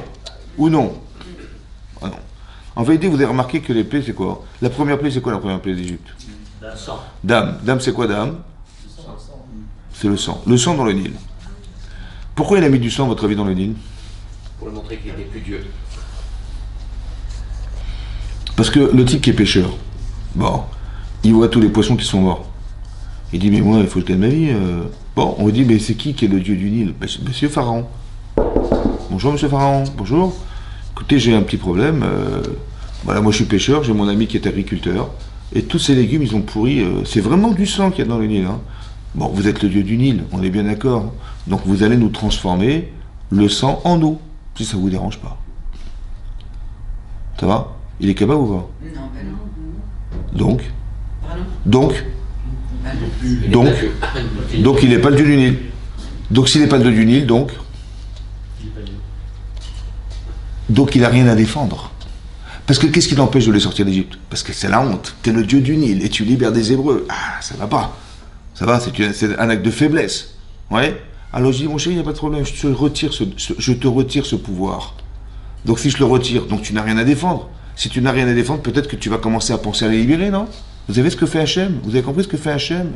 Ou non? Ah non. En vérité, vous avez remarqué que les plaies, c'est quoi? La première plaie, c'est quoi la première plaie d'Égypte? Dame. Dame, c'est quoi dame? C'est le sang. Le sang dans le Nil. Pourquoi il a mis du sang, à votre avis, dans le Nil? Pour lui montrer qu'il était plus Dieu. Parce que le type qui est pêcheur, bon, il voit tous les poissons qui sont morts. Il dit, mais moi, il faut que je gagne ma vie. Bon, on lui dit, mais c'est qui est le dieu du Nil? Ben, c'est Monsieur Pharaon. Bonjour, Monsieur Pharaon. Bonjour. Écoutez, j'ai un petit problème. Voilà, moi, je suis pêcheur. J'ai mon ami qui est agriculteur. Et tous ces légumes, ils ont pourri. C'est vraiment du sang qu'il y a dans le Nil. Hein. Bon, vous êtes le dieu du Nil. On est bien d'accord. Donc, vous allez nous transformer le sang en eau. Si ça vous dérange pas. Ça va? Il est capable ou pas? Non, ben non. Donc? Pardon? Donc, Ben non. donc il n'est pas le dieu du Nil. Donc s'il n'est pas le dieu du Nil, donc il n'a rien à défendre. Parce que qu'est-ce qui l'empêche de les sortir d'Égypte? Parce que c'est la honte. Tu es le dieu du Nil et tu libères des Hébreux. Ah, ça va pas. Ça va, c'est un acte de faiblesse. Ouais. Alors je dis, mon chéri, il n'y a pas de problème, je te retire ce pouvoir. Donc si je le retire, donc tu n'as rien à défendre. Si tu n'as rien à défendre, peut-être que tu vas commencer à penser à les libérer, non? Vous avez ce que fait Hachem? Vous avez compris ce que fait Hachem?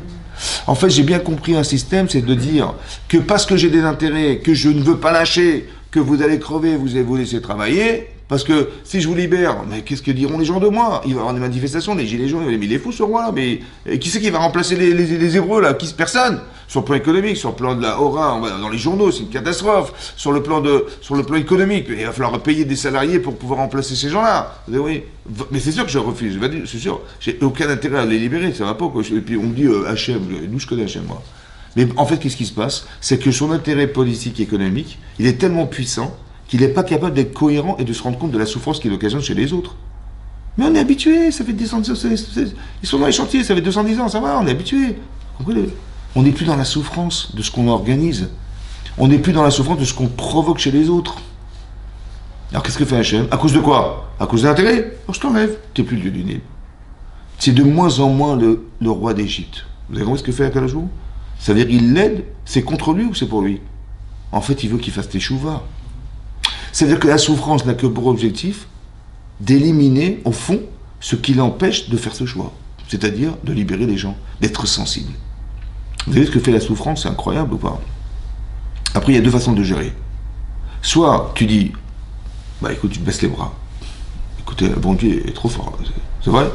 En fait, j'ai bien compris un système, c'est de dire que parce que j'ai des intérêts, que je ne veux pas lâcher, que vous allez crever, vous allez vous laisser travailler, parce que si je vous libère, mais qu'est-ce que diront les gens de moi? Il va y avoir des manifestations, les gilets jaunes, mais il est fou ce roi-là, mais qui c'est qui va remplacer les Hébreux là? Personne. Sur le plan économique, sur le plan de la aura, dans les journaux, c'est une catastrophe. Sur le plan économique, il va falloir payer des salariés pour pouvoir remplacer ces gens-là. Oui. Mais c'est sûr que je refuse, c'est sûr. J'ai aucun intérêt à les libérer, ça va pas. Quoi. Et puis on me dit Hachem, d'où je connais Hachem, moi. Mais en fait, qu'est-ce qui se passe? C'est que son intérêt politique et économique, il est tellement puissant qu'il n'est pas capable d'être cohérent et de se rendre compte de la souffrance qu'il occasionne chez les autres. Mais on est habitué, ça fait 210 ans, ils sont dans les chantiers, ça fait 210 ans, ça va, on est habitué. Comprenez? On n'est plus dans la souffrance de ce qu'on organise. On n'est plus dans la souffrance de ce qu'on provoque chez les autres. Alors qu'est-ce que fait Hachem? À cause de quoi? À cause de l'intérêt? Alors je t'enlève, t'es plus le dieu du Nil. C'est de moins en moins le roi d'Égypte. Vous avez compris ce que fait Akadosh Baruch Hu? Ça veut dire qu'il l'aide, c'est contre lui ou c'est pour lui? En fait, il veut qu'il fasse teshuva. C'est-à-dire que la souffrance n'a que pour objectif d'éliminer, au fond, ce qui l'empêche de faire ce choix. C'est-à-dire de libérer les gens, d'être sensibles. Vous savez ce que fait la souffrance? C'est incroyable ou pas? Après, il y a deux façons de gérer. Soit tu dis, bah écoute, tu te baisses les bras. Écoutez, le bon Dieu est trop fort. C'est vrai?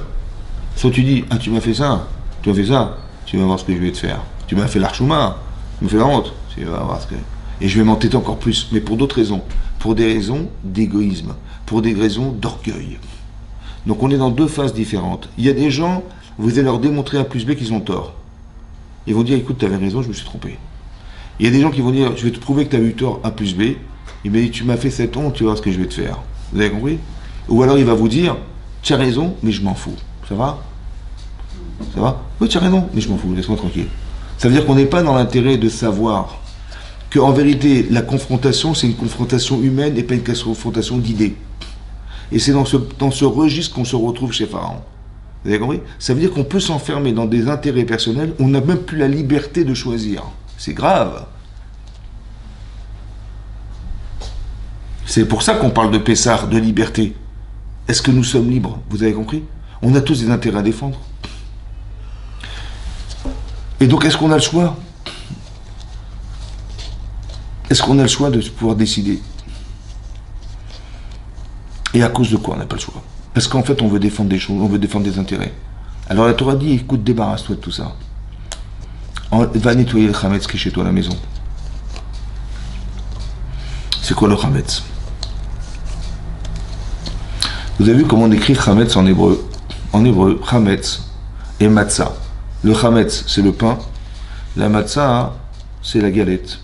Soit tu dis, ah tu m'as fait ça, tu vas voir ce que je vais te faire. Tu m'as fait l'archouma, tu me fais la honte. Tu vas voir ce que... Et je vais m'entêter encore plus, mais pour d'autres raisons. Pour des raisons d'égoïsme, pour des raisons d'orgueil. Donc on est dans deux phases différentes. Il y a des gens, vous allez leur démontrer A plus B qu'ils ont tort. Ils vont dire, écoute, tu avais raison, je me suis trompé. Il y a des gens qui vont dire, je vais te prouver que tu as eu tort A plus B. Il m'a dit, tu m'as fait cette honte, tu vas voir ce que je vais te faire. Vous avez compris? Ou alors il va vous dire, tu as raison, mais je m'en fous. Ça va? Ça va? Oui, tu as raison, mais je m'en fous, laisse-moi tranquille. Ça veut dire qu'on n'est pas dans l'intérêt de savoir qu'en vérité, la confrontation, c'est une confrontation humaine et pas une confrontation d'idées. Et c'est dans ce registre qu'on se retrouve chez Pharaon. Vous avez compris? Ça veut dire qu'on peut s'enfermer dans des intérêts personnels, on n'a même plus la liberté de choisir. C'est grave. C'est pour ça qu'on parle de Pessah, de liberté. Est-ce que nous sommes libres? Vous avez compris? On a tous des intérêts à défendre. Et donc, est-ce qu'on a le choix? Est-ce qu'on a le choix de pouvoir décider? Et à cause de quoi on n'a pas le choix? Parce qu'en fait, on veut défendre des choses, on veut défendre des intérêts. Alors la Torah dit, écoute, débarrasse-toi de tout ça. Va nettoyer le chametz qui est chez toi à la maison. C'est quoi le chametz? Vous avez vu comment on écrit chametz en hébreu? En hébreu, chametz et matzah. Le chametz, c'est le pain. La matzah, c'est la galette.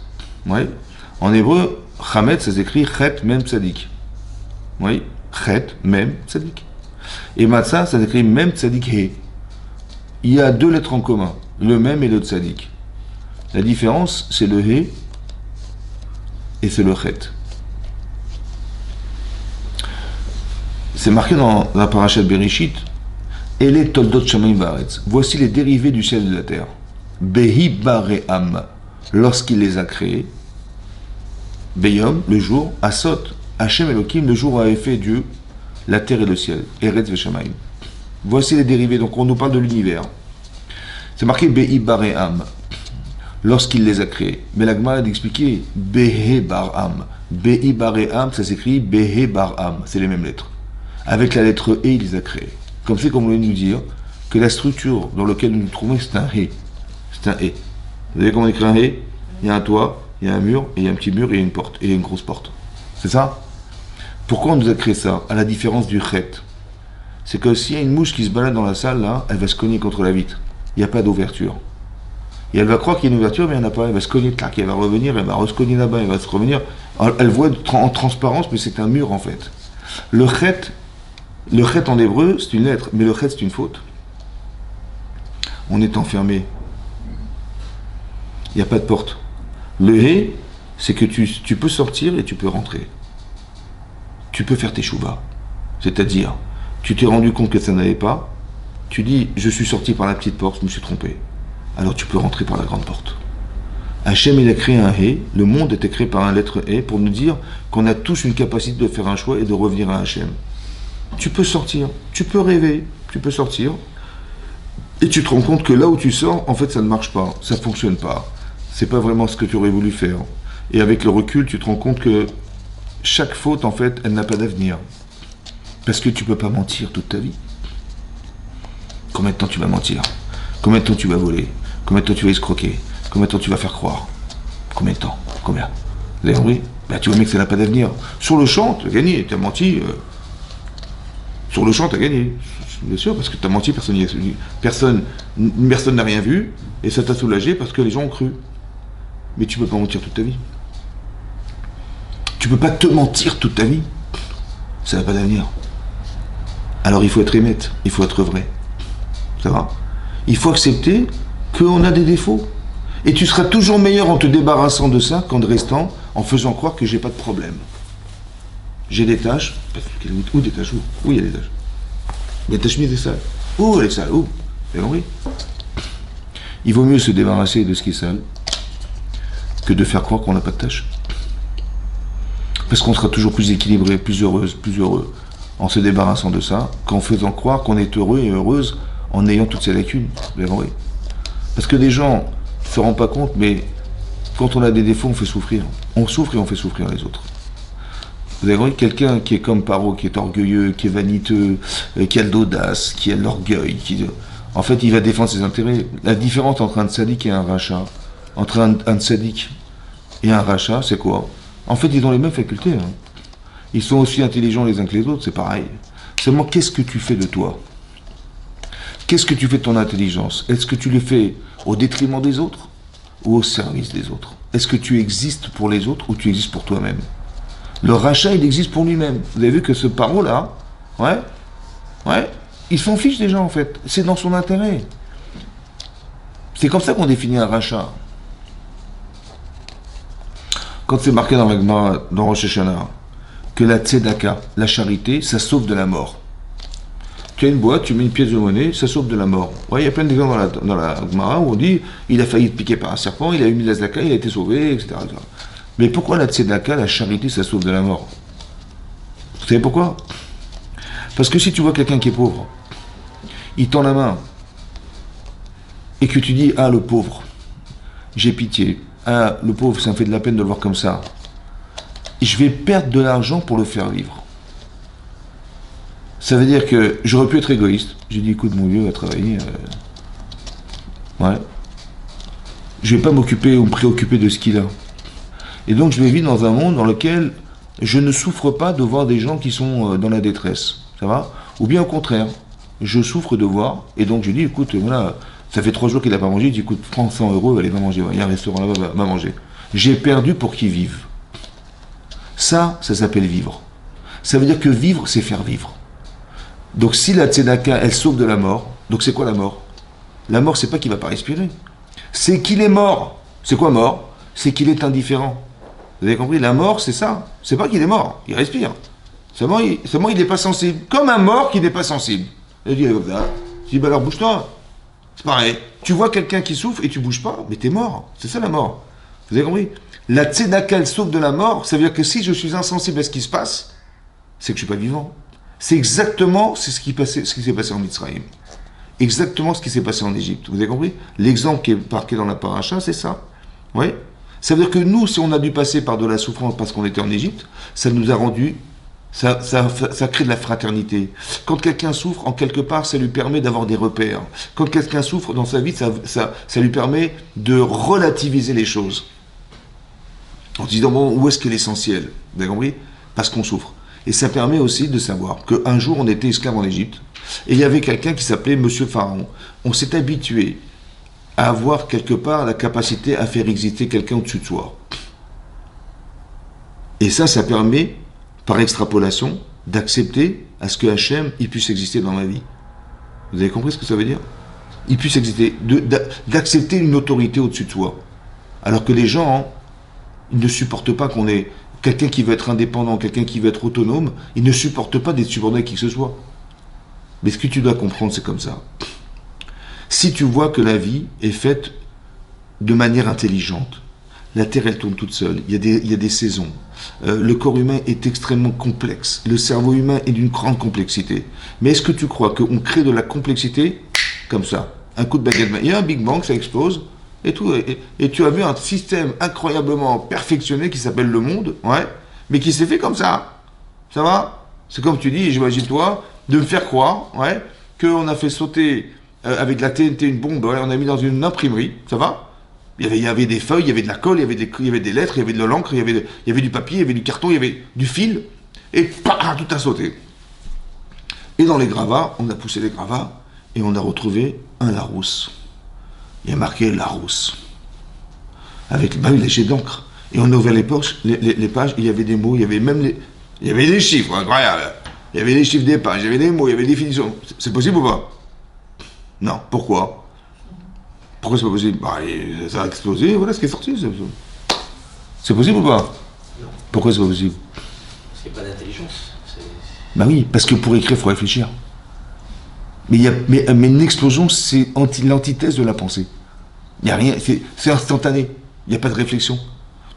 Oui. En hébreu, chametz, ça s'écrit chet mem tzadik. Oui. Chet mem tzadik. Et matzah, ça s'écrit mem tzadik he. Il y a deux lettres en commun, le mem et le tzadik. La différence, c'est le he et c'est le chet. C'est marqué dans la parashat Bereshit. Et les toldot shamayim va'aretz. Voici les dérivés du ciel et de la terre. Behi bare'am, lorsqu'il les a créés. Beyom, le jour. Asot, Hashem Elohim, le jour où avait fait Dieu la terre et le ciel. Eretz ve'shamayim. Voici les dérivés. Donc on nous parle de l'univers. C'est marqué Behi bare'am, lorsqu'il les a créés. Mais la Gemara a expliqué Behe bar'am. Behi bare'am, ça s'écrit Behe bar'am. C'est les mêmes lettres. Avec la lettre E, il les a créés. Comme c'est comme on voulait nous dire que la structure dans laquelle nous nous trouvons, c'est un hé. C'est un hé. Vous savez comment on écrit un hé? Il y a un toit, il y a un mur, et il y a un petit mur, et il y a une porte, et il y a une grosse porte. C'est ça? Pourquoi on nous a créé ça? À la différence du chet. C'est que s'il y a une mouche qui se balade dans la salle, là, elle va se cogner contre la vitre. Il n'y a pas d'ouverture. Et elle va croire qu'il y a une ouverture, mais il n'y en a pas. Elle va se cogner, clac, elle va revenir, elle va re-se-cogner là-bas, elle va se revenir. Elle voit en transparence, mais c'est un mur, en fait. Le chet en hébreu, c'est une lettre, mais le chet, c'est une faute. On est enfermé. Il n'y a pas de porte. Le hé, c'est que tu peux sortir et tu peux rentrer. Tu peux faire tes chouvas. C'est-à-dire, tu t'es rendu compte que ça n'allait pas, tu dis, je suis sorti par la petite porte, je me suis trompé. Alors tu peux rentrer par la grande porte. Hachem, il a créé un hé, le monde était créé par un lettre hé, pour nous dire qu'on a tous une capacité de faire un choix et de revenir à Hachem. Tu peux sortir, tu peux rêver, tu peux sortir, et tu te rends compte que là où tu sors, en fait, ça ne marche pas, ça ne fonctionne pas. C'est pas vraiment ce que tu aurais voulu faire. Et avec le recul, tu te rends compte que chaque faute, en fait, elle n'a pas d'avenir. Parce que tu peux pas mentir toute ta vie. Combien de temps tu vas mentir? Combien de temps tu vas voler? Combien de temps tu vas escroquer? Combien de temps tu vas faire croire? Combien de temps? Combien? Vous avez compris? Ben, tu vois bien que ça n'a pas d'avenir. Sur le champ, tu as gagné, tu as menti. Sur le champ, tu as gagné. Bien sûr, parce que tu as menti, personne n'a rien vu, et ça t'a soulagé parce que les gens ont cru. Mais tu peux pas mentir toute ta vie. Tu peux pas te mentir toute ta vie. Ça n'a pas d'avenir. Alors il faut être émette, il faut être vrai. Ça va? Il faut accepter qu'on a des défauts. Et tu seras toujours meilleur en te débarrassant de ça qu'en restant, en faisant croire que j'ai pas de problème. J'ai des tâches. Où des tâches? Où il y a des tâches? Il y a ta chemise est sale. Où elle est sale? Où? Vous avez compris? Il vaut mieux se débarrasser de ce qui est sale que de faire croire qu'on n'a pas de tâches. Parce qu'on sera toujours plus équilibré, plus heureuse, plus heureux en se débarrassant de ça qu'en faisant croire qu'on est heureux et heureuse en ayant toutes ces lacunes. Vous avez compris? Parce que des gens ne se rendent pas compte, mais quand on a des défauts, on fait souffrir. On souffre et on fait souffrir les autres. Vous avez compris? Quelqu'un qui est comme Paro, qui est orgueilleux, qui est vaniteux, qui a de l'audace, qui a de l'orgueil, en fait, il va défendre ses intérêts. La différence entre un tzaddik et un rachat, entre un tzaddik et un rachat, c'est quoi? En fait, ils ont les mêmes facultés. Hein. Ils sont aussi intelligents les uns que les autres, c'est pareil. Seulement, qu'est-ce que tu fais de toi? Qu'est-ce que tu fais de ton intelligence? Est-ce que tu le fais au détriment des autres ou au service des autres? Est-ce que tu existes pour les autres ou tu existes pour toi-même? Le rachat, il existe pour lui-même. Vous avez vu que ce Paro-là, il s'en fiche des gens, en fait. C'est dans son intérêt. C'est comme ça qu'on définit un rachat. Quand c'est marqué dans la Gemara, dans Rosh Hashanah, que la tzedaka, la charité, ça sauve de la mort. Tu as une boîte, tu mets une pièce de monnaie, ça sauve de la mort. Ouais, il y a plein d'exemples dans la Gemara où on dit il a failli être piqué par un serpent, il a eu mis la tzedaka, il a été sauvé, etc. Mais pourquoi la tzedaka, la charité, ça sauve de la mort? Vous savez pourquoi? Parce que si tu vois quelqu'un qui est pauvre, il tend la main, et que tu dis, ah le pauvre, j'ai pitié, ah le pauvre, ça me fait de la peine de le voir comme ça, je vais perdre de l'argent pour le faire vivre. Ça veut dire que j'aurais pu être égoïste. J'ai dit, écoute, mon vieux va travailler. Ouais. Je vais pas m'occuper ou me préoccuper de ce qu'il a. Et donc, je vais vivre dans un monde dans lequel je ne souffre pas de voir des gens qui sont dans la détresse. Ça va? Ou bien au contraire, je souffre de voir. Et donc, je dis, écoute, voilà, ça fait 3 jours qu'il n'a pas mangé. Je dis, écoute, prends 100 €, allez, va manger. Il y a un restaurant là-bas, va manger. J'ai perdu pour qu'ils vivent. Ça s'appelle vivre. Ça veut dire que vivre, c'est faire vivre. Donc si la tzedaka, elle sauve de la mort, donc c'est quoi la mort? La mort, c'est pas qu'il va pas respirer. C'est qu'il est mort. C'est quoi mort? C'est qu'il est indifférent. Vous avez compris? La mort, c'est ça. C'est pas qu'il est mort, il respire. Seulement, il n'est pas sensible. Comme un mort qui n'est pas sensible. Il dit, bah alors bouge-toi. C'est pareil. Tu vois quelqu'un qui souffre et tu bouges pas, mais t'es mort. C'est ça la mort. Vous avez compris? La tzedaka, elle sauve de la mort. Ça veut dire que si je suis insensible à ce qui se passe, c'est que je suis pas vivant. C'est exactement ce qui s'est passé en Mitzrayim. Exactement ce qui s'est passé en Égypte. Vous avez compris? L'exemple qui est marqué dans la paracha, c'est ça. Oui. Ça veut dire que nous, si on a dû passer par de la souffrance parce qu'on était en Égypte, ça nous a rendu, ça crée de la fraternité. Quand quelqu'un souffre, en quelque part, ça lui permet d'avoir des repères. Quand quelqu'un souffre dans sa vie, ça lui permet de relativiser les choses. En se disant, bon, où est-ce qu'est l'essentiel? Vous avez compris? Parce qu'on souffre. Et ça permet aussi de savoir qu'un jour, on était esclave en Égypte, et il y avait quelqu'un qui s'appelait Monsieur Pharaon. On s'est habitué à avoir quelque part la capacité à faire exister quelqu'un au-dessus de soi. Et ça permet, par extrapolation, d'accepter à ce que Hachem, il puisse exister dans ma vie. Vous avez compris ce que ça veut dire? Il puisse exister, d'accepter une autorité au-dessus de soi. Alors que les gens, ils ne supportent pas qu'on ait quelqu'un qui veut être indépendant, quelqu'un qui veut être autonome, il ne supporte pas d'être subordonné à qui que ce soit. Mais ce que tu dois comprendre, c'est comme ça. Si tu vois que la vie est faite de manière intelligente, la Terre, elle tourne toute seule, il y a des saisons, le corps humain est extrêmement complexe, le cerveau humain est d'une grande complexité. Mais est-ce que tu crois qu'on crée de la complexité comme ça? Un coup de baguette, il y a un Big Bang, ça explose, et tout. Et tu as vu un système incroyablement perfectionné qui s'appelle le monde, ouais, mais qui s'est fait comme ça. Ça va? C'est comme tu dis, j'imagine-toi, de me faire croire, ouais, qu'on a fait sauter avec de la TNT une bombe, ouais, on a mis dans une imprimerie, ça va? Il y avait des feuilles, il y avait de la colle, il y avait des lettres, il y avait de l'encre, il y avait du papier, il y avait du carton, il y avait du fil, et tout a sauté. Et dans les gravats, on a poussé les gravats, et on a retrouvé un Larousse. Il y a marqué Larousse. Avec les jets d'encre. Et on a ouvert les pages, il y avait des mots, il y avait même il y avait des chiffres, incroyable. Il y avait les chiffres des pages, il y avait des mots, il y avait des définitions. C'est possible ou pas? Non. Pourquoi? Pourquoi c'est pas possible? Bah, ça a explosé, voilà ce qui est sorti. C'est possible ou pas? Non. Pourquoi c'est pas possible? Parce qu'il n'y a pas d'intelligence. Bah oui, parce que pour écrire, il faut réfléchir. Mais une explosion, c'est l'antithèse de la pensée. Il n'y a rien, c'est instantané. Il n'y a pas de réflexion.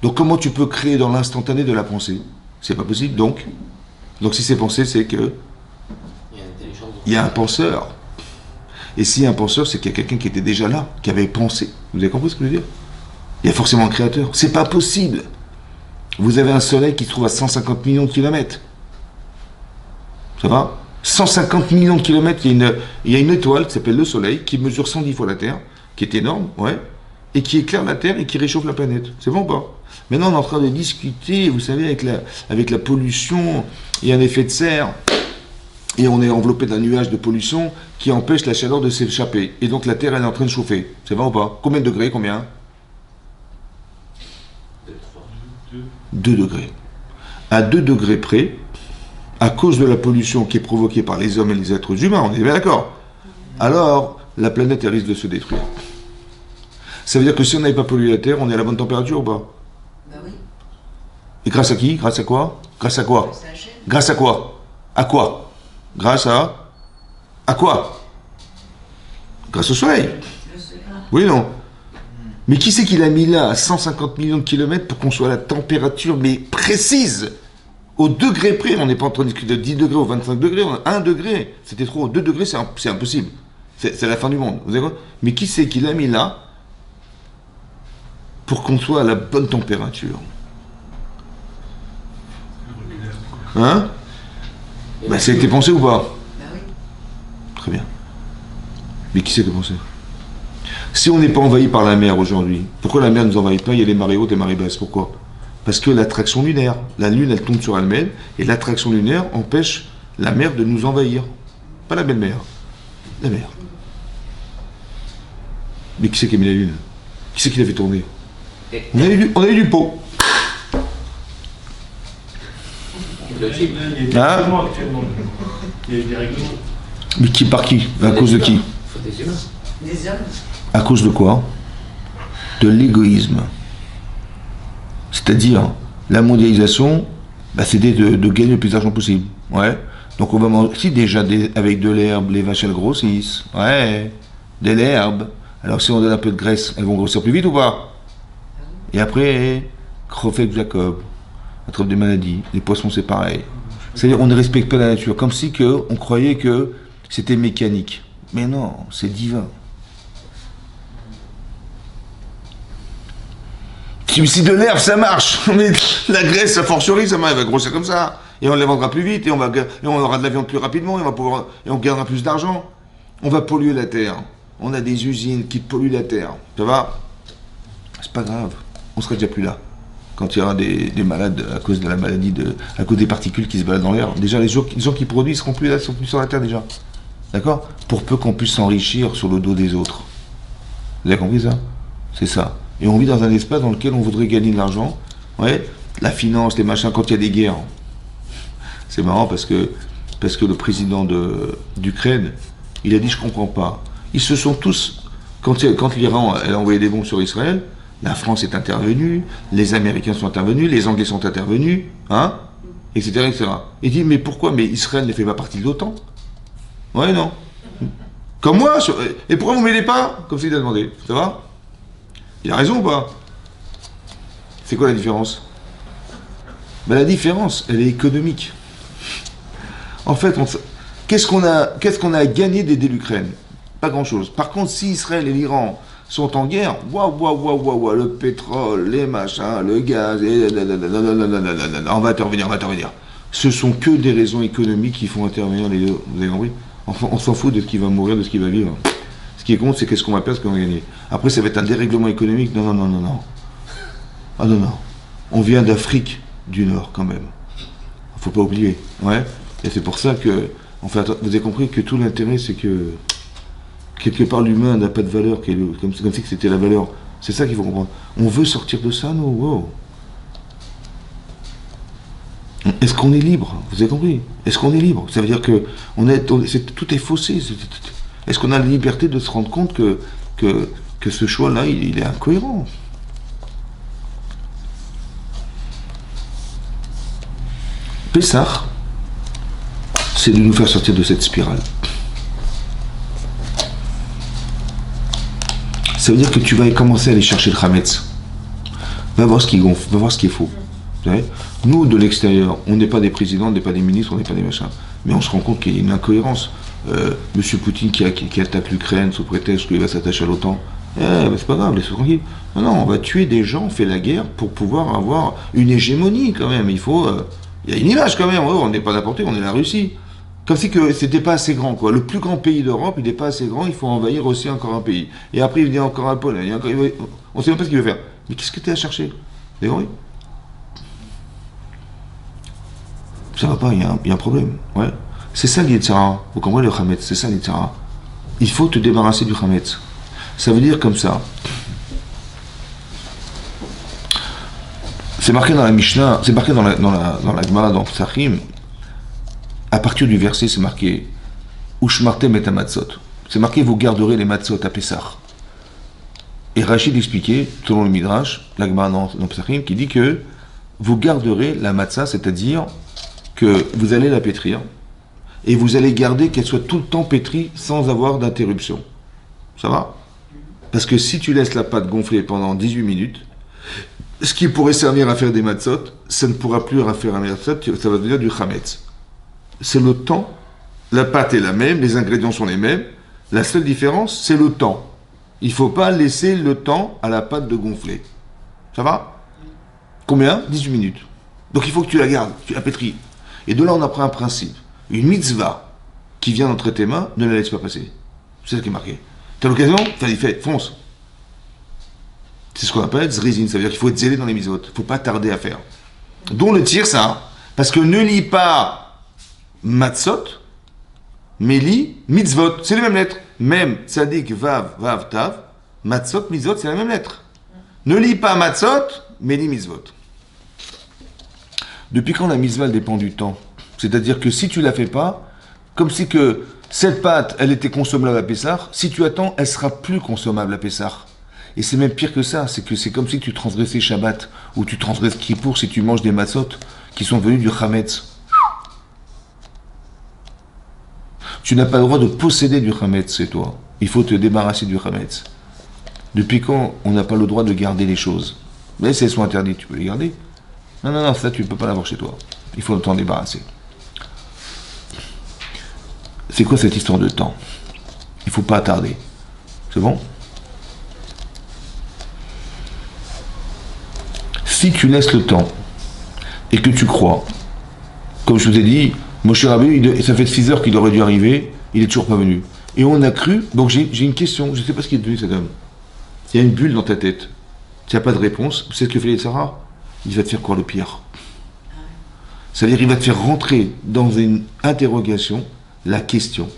Donc comment tu peux créer dans l'instantané de la pensée? C'est pas possible. Donc si c'est pensé, c'est que il y a un penseur. Et s'il y a un penseur, c'est qu'il y a quelqu'un qui était déjà là, qui avait pensé. Vous avez compris ce que je veux dire? Il y a forcément un créateur. C'est pas possible. Vous avez un soleil qui se trouve à 150 millions de kilomètres. Ça va? 150 millions de kilomètres, il y a une étoile qui s'appelle le Soleil, qui mesure 110 fois la Terre, qui est énorme, ouais, et qui éclaire la Terre et qui réchauffe la planète. C'est bon ou pas? Maintenant, on est en train de discuter, vous savez, avec la pollution, il y a un effet de serre, et on est enveloppé d'un nuage de pollution qui empêche la chaleur de s'échapper. Et donc la Terre, elle est en train de chauffer. C'est vrai ou pas? Combien de degrés? Combien? 2 degrés. À 2 degrés près, à cause de la pollution qui est provoquée par les hommes et les êtres humains, on est bien d'accord? Alors, la planète elle risque de se détruire. Ça veut dire que si on n'avait pas pollué la Terre, on est à la bonne température ou pas? Bah oui. Et grâce à qui? Grâce à quoi? Grâce à quoi? Grâce à quoi? À quoi? Grâce à quoi? Grâce au soleil. Oui, non. Mais qui c'est qui l'a mis là à 150 millions de kilomètres pour qu'on soit à la température, mais précise? Au degré près, on n'est pas en train de discuter de 10 degrés ou 25 degrés, 1 degré, c'était trop. 2 degrés, c'est impossible. C'est la fin du monde. Vous avez quoi? Mais qui c'est qui l'a mis là pour qu'on soit à la bonne température? Hein? Ben, ça a été pensé ou pas? Très bien. Mais qui c'est qui a pensé? Si on n'est pas envahi par la mer aujourd'hui, pourquoi la mer ne nous envahit pas? Il y a les marées hautes et les marées basses. Pourquoi? Parce que l'attraction lunaire. La Lune, elle tombe sur elle-même, et l'attraction lunaire empêche la mer de nous envahir. Pas la belle mer. La mer. Mais qui c'est qui a mis la Lune? Qui c'est qui l'a fait tourner? On a eu du pot. Il y a des règlements actuellement. Il y a eu des règlements. Mais qui par qui? À cause de qui? Faut des humains. Des hommes. À cause de quoi? De l'égoïsme. C'est-à-dire, la mondialisation, bah, c'est de gagner le plus d'argent possible. Ouais. Donc on va manger, si déjà avec de l'herbe, les vaches elles grossissent. Ouais. De l'herbe. Alors si on donne un peu de graisse, elles vont grossir plus vite ou pas? Et après, Crofet Jacob, attrape des maladies. Les poissons c'est pareil. C'est-à-dire on ne respecte pas la nature, comme si on croyait que c'était mécanique. Mais non, c'est divin. Si de l'herbe ça marche, mais la graisse, la forcherie, ça va grossir comme ça. Et on les vendra plus vite, et on aura de la viande plus rapidement, et on gagnera plus d'argent. On va polluer la terre. On a des usines qui polluent la terre. Ça va? C'est pas grave. On sera déjà plus là. Quand il y aura des malades à cause de la maladie, à cause des particules qui se baladent dans l'air. Déjà, les gens qui produisent seront plus là, sont plus sur la terre déjà. D'accord? Pour peu qu'on puisse s'enrichir sur le dos des autres. Vous avez compris ça? C'est ça. Et on vit dans un espace dans lequel on voudrait gagner de l'argent. Ouais, la finance, les machins, quand il y a des guerres. C'est marrant parce que le président d'Ukraine, il a dit je comprends pas. Ils se sont tous, quand l'Iran a envoyé des bombes sur Israël, la France est intervenue, les Américains sont intervenus, les Anglais sont intervenus, hein, etc., etc. Il dit mais pourquoi? Mais Israël ne fait pas partie de l'OTAN. Ouais, non. Comme moi. Et pourquoi vous ne m'aidez pas? Comme s'il a demandé. Ça va? Il a raison ou pas? C'est quoi la différence? Ben, la différence, elle est économique. En fait, qu'est-ce qu'on a gagné d'aider l'Ukraine? Pas grand-chose. Par contre, si Israël et l'Iran sont en guerre, waouh, le pétrole, les machins, le gaz, on va intervenir. Ce sont que des raisons économiques qui font intervenir les deux. Vous avez compris? Enfin, on s'en fout de ce qui va mourir, de ce qui va vivre. Ce qui compte, c'est qu'est-ce qu'on va perdre, ce qu'on va gagner. Après, ça va être un dérèglement économique. Non. Ah non. On vient d'Afrique du Nord, quand même. Faut pas oublier. Ouais. Et c'est pour ça que, enfin, vous avez compris que tout l'intérêt, c'est que, quelque part, l'humain n'a pas de valeur, comme si c'était la valeur. C'est ça qu'il faut comprendre. On veut sortir de ça, nous. Wow. Est-ce qu'on est libre? Vous avez compris? Est-ce qu'on est libre? Ça veut dire que tout est faussé. Est-ce qu'on a la liberté de se rendre compte que ce choix-là, il est incohérent? Pessah, c'est de nous faire sortir de cette spirale. Ça veut dire que tu vas commencer à aller chercher le Hametz. Va voir ce qui gonfle, va voir ce qui est faux. Vous savez, nous, de l'extérieur, on n'est pas des présidents, on n'est pas des ministres, on n'est pas des machins. Mais on se rend compte qu'il y a une incohérence. Monsieur Poutine qui attaque l'Ukraine sous prétexte qu'il va s'attacher à l'OTAN. C'est pas grave, laissez tranquille. Non, on va tuer des gens, on fait la guerre pour pouvoir avoir une hégémonie quand même. Il faut... il y a une image quand même, on n'est pas n'importe où, on est la Russie. Comme si que c'était pas assez grand, quoi. Le plus grand pays d'Europe, il n'est pas assez grand, il faut envahir aussi encore un pays. Et après, il vient encore un Pologne. On ne sait même pas ce qu'il veut faire. Mais qu'est-ce que tu as à chercher? Vous avez compris? Ça va pas, il y a un problème. Ouais. C'est ça l'Yetzirah. Vous comprenez le Hametz? C'est ça l'Yetzirah. Il faut te débarrasser du Hametz. Ça veut dire comme ça. C'est marqué dans la Mishnah, c'est marqué dans la Gemara, dans Psachim. À partir du verset, c'est marqué Ushmartem et amatzot. C'est marqué vous garderez les matzot à Pessah. Et Rachid expliquait, selon le Midrash, la Gemara dans Psachim, qui dit que vous garderez la matzah, c'est-à-dire que vous allez la pétrir et vous allez garder qu'elle soit tout le temps pétrie sans avoir d'interruption. Ça va? Parce que si tu laisses la pâte gonfler pendant 18 minutes, ce qui pourrait servir à faire des matzot, ça ne pourra plus faire un matzot, ça va devenir du chametz. C'est le temps, la pâte est la même, les ingrédients sont les mêmes, la seule différence, c'est le temps. Il ne faut pas laisser le temps à la pâte de gonfler. Ça va? Combien? 18 minutes. Donc il faut que tu la gardes, tu la pétris. Et de là, on apprend un principe, une mitzvah, qui vient d'entre tes mains, ne la laisse pas passer. C'est ce qui est marqué. T'as l'occasion, fais, fonce. C'est ce qu'on appelle zrizin, ça veut dire qu'il faut être zélé dans les mitzvot. Il ne faut pas tarder à faire. Dont le tir, ça, parce que ne lis pas matzot, mais lis mitzvot. C'est les mêmes lettres. Même tzadik, vav, vav, tav, matzot, mitzvot, c'est la même lettre. Ne lis pas matzot, mais lis mitzvot. Depuis quand la mitzvah dépend du temps? C'est-à-dire que si tu la fais pas, comme si que cette pâte, elle était consommable à Pessah, si tu attends, elle sera plus consommable à Pessah. Et c'est même pire que ça, c'est que c'est comme si tu transgressais Shabbat, ou tu transgresses Kippour si tu manges des matzot qui sont venus du Chametz. Tu n'as pas le droit de posséder du Chametz, c'est toi. Il faut te débarrasser du Chametz. Depuis quand on n'a pas le droit de garder les choses? Mais si elles sont interdites, tu peux les garder. Non, ça tu ne peux pas l'avoir chez toi. Il faut t'en débarrasser. C'est quoi cette histoire de temps? Il ne faut pas tarder. C'est bon? Si tu laisses le temps et que tu crois, comme je vous ai dit, Moshe Rabbeinu, ça fait 6 heures qu'il aurait dû arriver, il n'est toujours pas venu. Et on a cru, donc j'ai une question, je ne sais pas ce qui est devenu cet homme. Il y a une bulle dans ta tête, tu n'as pas de réponse, c'est ce que fait les Sarah, il va te faire croire le pire. C'est-à-dire il va te faire rentrer dans une interrogation, la question.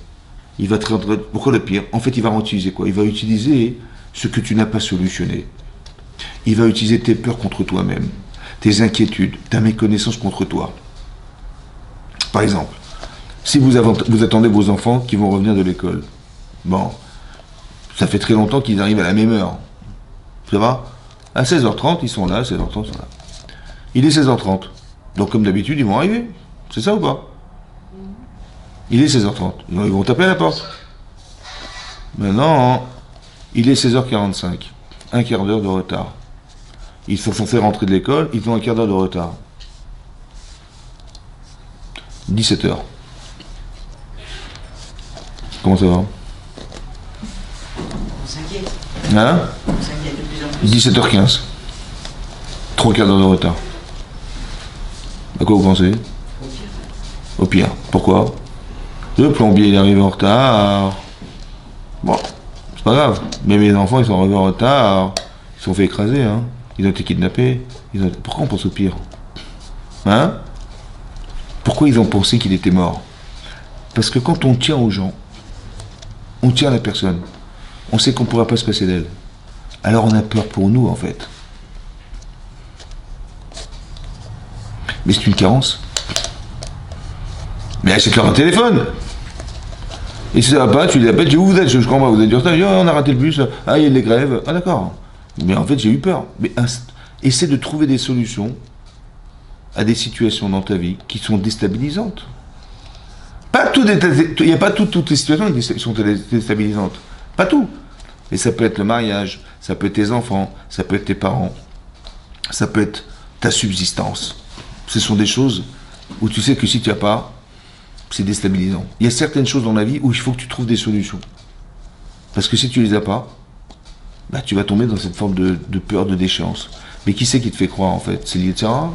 Il va te rentrer, pourquoi le pire? En fait, il va utiliser quoi? Il va utiliser ce que tu n'as pas solutionné. Il va utiliser tes peurs contre toi-même, tes inquiétudes, ta méconnaissance contre toi. Par exemple, si vous attendez vos enfants qui vont revenir de l'école, bon, ça fait très longtemps qu'ils arrivent à la même heure. Ça va? À 16h30, ils sont là, 16h30, ils sont là. Il est 16h30. Donc, comme d'habitude, ils vont arriver. C'est ça ou pas? Il est 16h30. Ils vont taper à la porte. Maintenant, il est 16h45. Un quart d'heure de retard. Ils sont censés rentrer de l'école, ils ont un quart d'heure de retard. 17h. Comment ça va? On s'inquiète. Hein? On s'inquiète de plus en plus. 17h15. 3 quarts d'heure de retard. À quoi vous pensez? Au pire. Pourquoi? Le plombier il est arrivé en retard. Bon, c'est pas grave. Mais mes enfants ils sont arrivés en retard. Ils se sont fait écraser, hein. Ils ont été kidnappés. Pourquoi on pense au pire? Hein? Pourquoi ils ont pensé qu'il était mort? Parce que quand on tient aux gens, on tient à la personne, on sait qu'on ne pourra pas se passer d'elle. Alors on a peur pour nous, en fait. Mais c'est une carence. Mais achète-leur un téléphone. Et si ça va pas, tu les appelles, tu dis où vous êtes? Je comprends pas, vous êtes du retard. On a raté le bus. Ah, il y a des grèves. Ah, d'accord. Mais en fait, j'ai eu peur. Mais essaie de trouver des solutions à des situations dans ta vie qui sont déstabilisantes. Il n'y a pas toutes les situations qui sont déstabilisantes. Pas tout. Et ça peut être le mariage, ça peut être tes enfants, ça peut être tes parents, ça peut être ta subsistance. Ce sont des choses où tu sais que si tu n'as pas, c'est déstabilisant. Il y a certaines choses dans la vie où il faut que tu trouves des solutions. Parce que si tu les as pas, bah, tu vas tomber dans cette forme de peur, de déchéance. Mais qui c'est qui te fait croire en fait? C'est l'Yetzirah.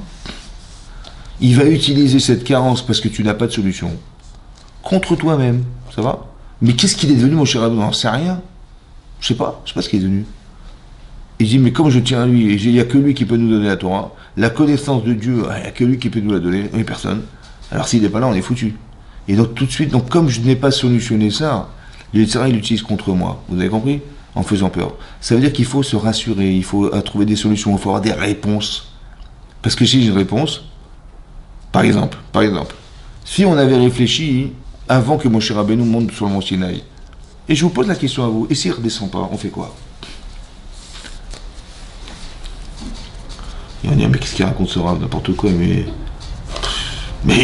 Il va utiliser cette carence parce que tu n'as pas de solution contre toi-même. Ça va? Mais qu'est-ce qu'il est devenu, mon cher Abou? On n'en sait rien. Je sais pas ce qu'il est devenu. Il dit, mais comme je tiens à lui, et il n'y a que lui qui peut nous donner la Torah, la connaissance de Dieu, il n'y a que lui qui peut nous la donner, et personne. Alors s'il n'est pas là, on est foutu. Et donc tout de suite, donc comme je n'ai pas solutionné ça, l'Yetzirah il l'utilise contre moi. Vous avez compris? En faisant peur. Ça veut dire qu'il faut se rassurer, il faut trouver des solutions, il faut avoir des réponses. Parce que si j'ai une réponse, par exemple, si on avait réfléchi avant que Moshe Rabbeinu monte sur le mont Sinaï, et je vous pose la question à vous, et s'il ne redescend pas, on fait quoi? Il va dire, mais qu'est-ce qu'il raconte ce rave, n'importe quoi, mais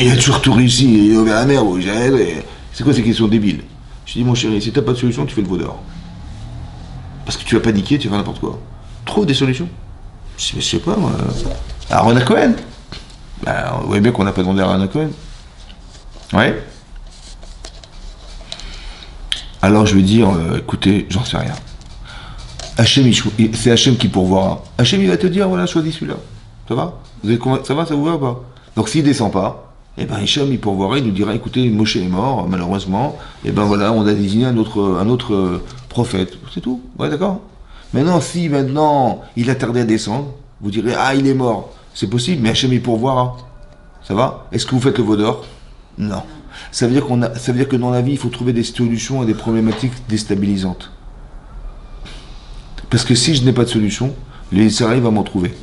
il a toujours tout réussi, il est ouvert la mer, c'est quoi ces questions débiles? Je dis, mon chéri, si t'as pas de solution, tu fais le vaudeur. Parce que tu vas paniquer, tu vas faire n'importe quoi. Trouve des solutions. Je dis, mais je sais pas, moi. Aaron Cohen. Ben, vous voyez bien qu'on n'a pas demandé à Aaron Cohen. Ouais. Alors je vais dire, écoutez, j'en sais rien. Hachem, c'est Hachem qui pourvoira. Hachem, il va te dire, voilà, choisis celui-là. Ça va? Ça va, ça vous va ou pas? Donc s'il descend pas, Et ben Hicham, il pourvoirait, il nous dirait, écoutez, Moshe est mort, malheureusement, et ben voilà, on a désigné un autre prophète. C'est tout, ouais, d'accord. Maintenant, si maintenant il a tardé à descendre, vous direz, ah, il est mort. C'est possible, mais Hachem, il pourvoira. Ça va? Est-ce que vous faites le veau d'or? Non. Ça veut dire que dans la vie, il faut trouver des solutions à des problématiques déstabilisantes. Parce que si je n'ai pas de solution, les Israéliens vont m'en trouver.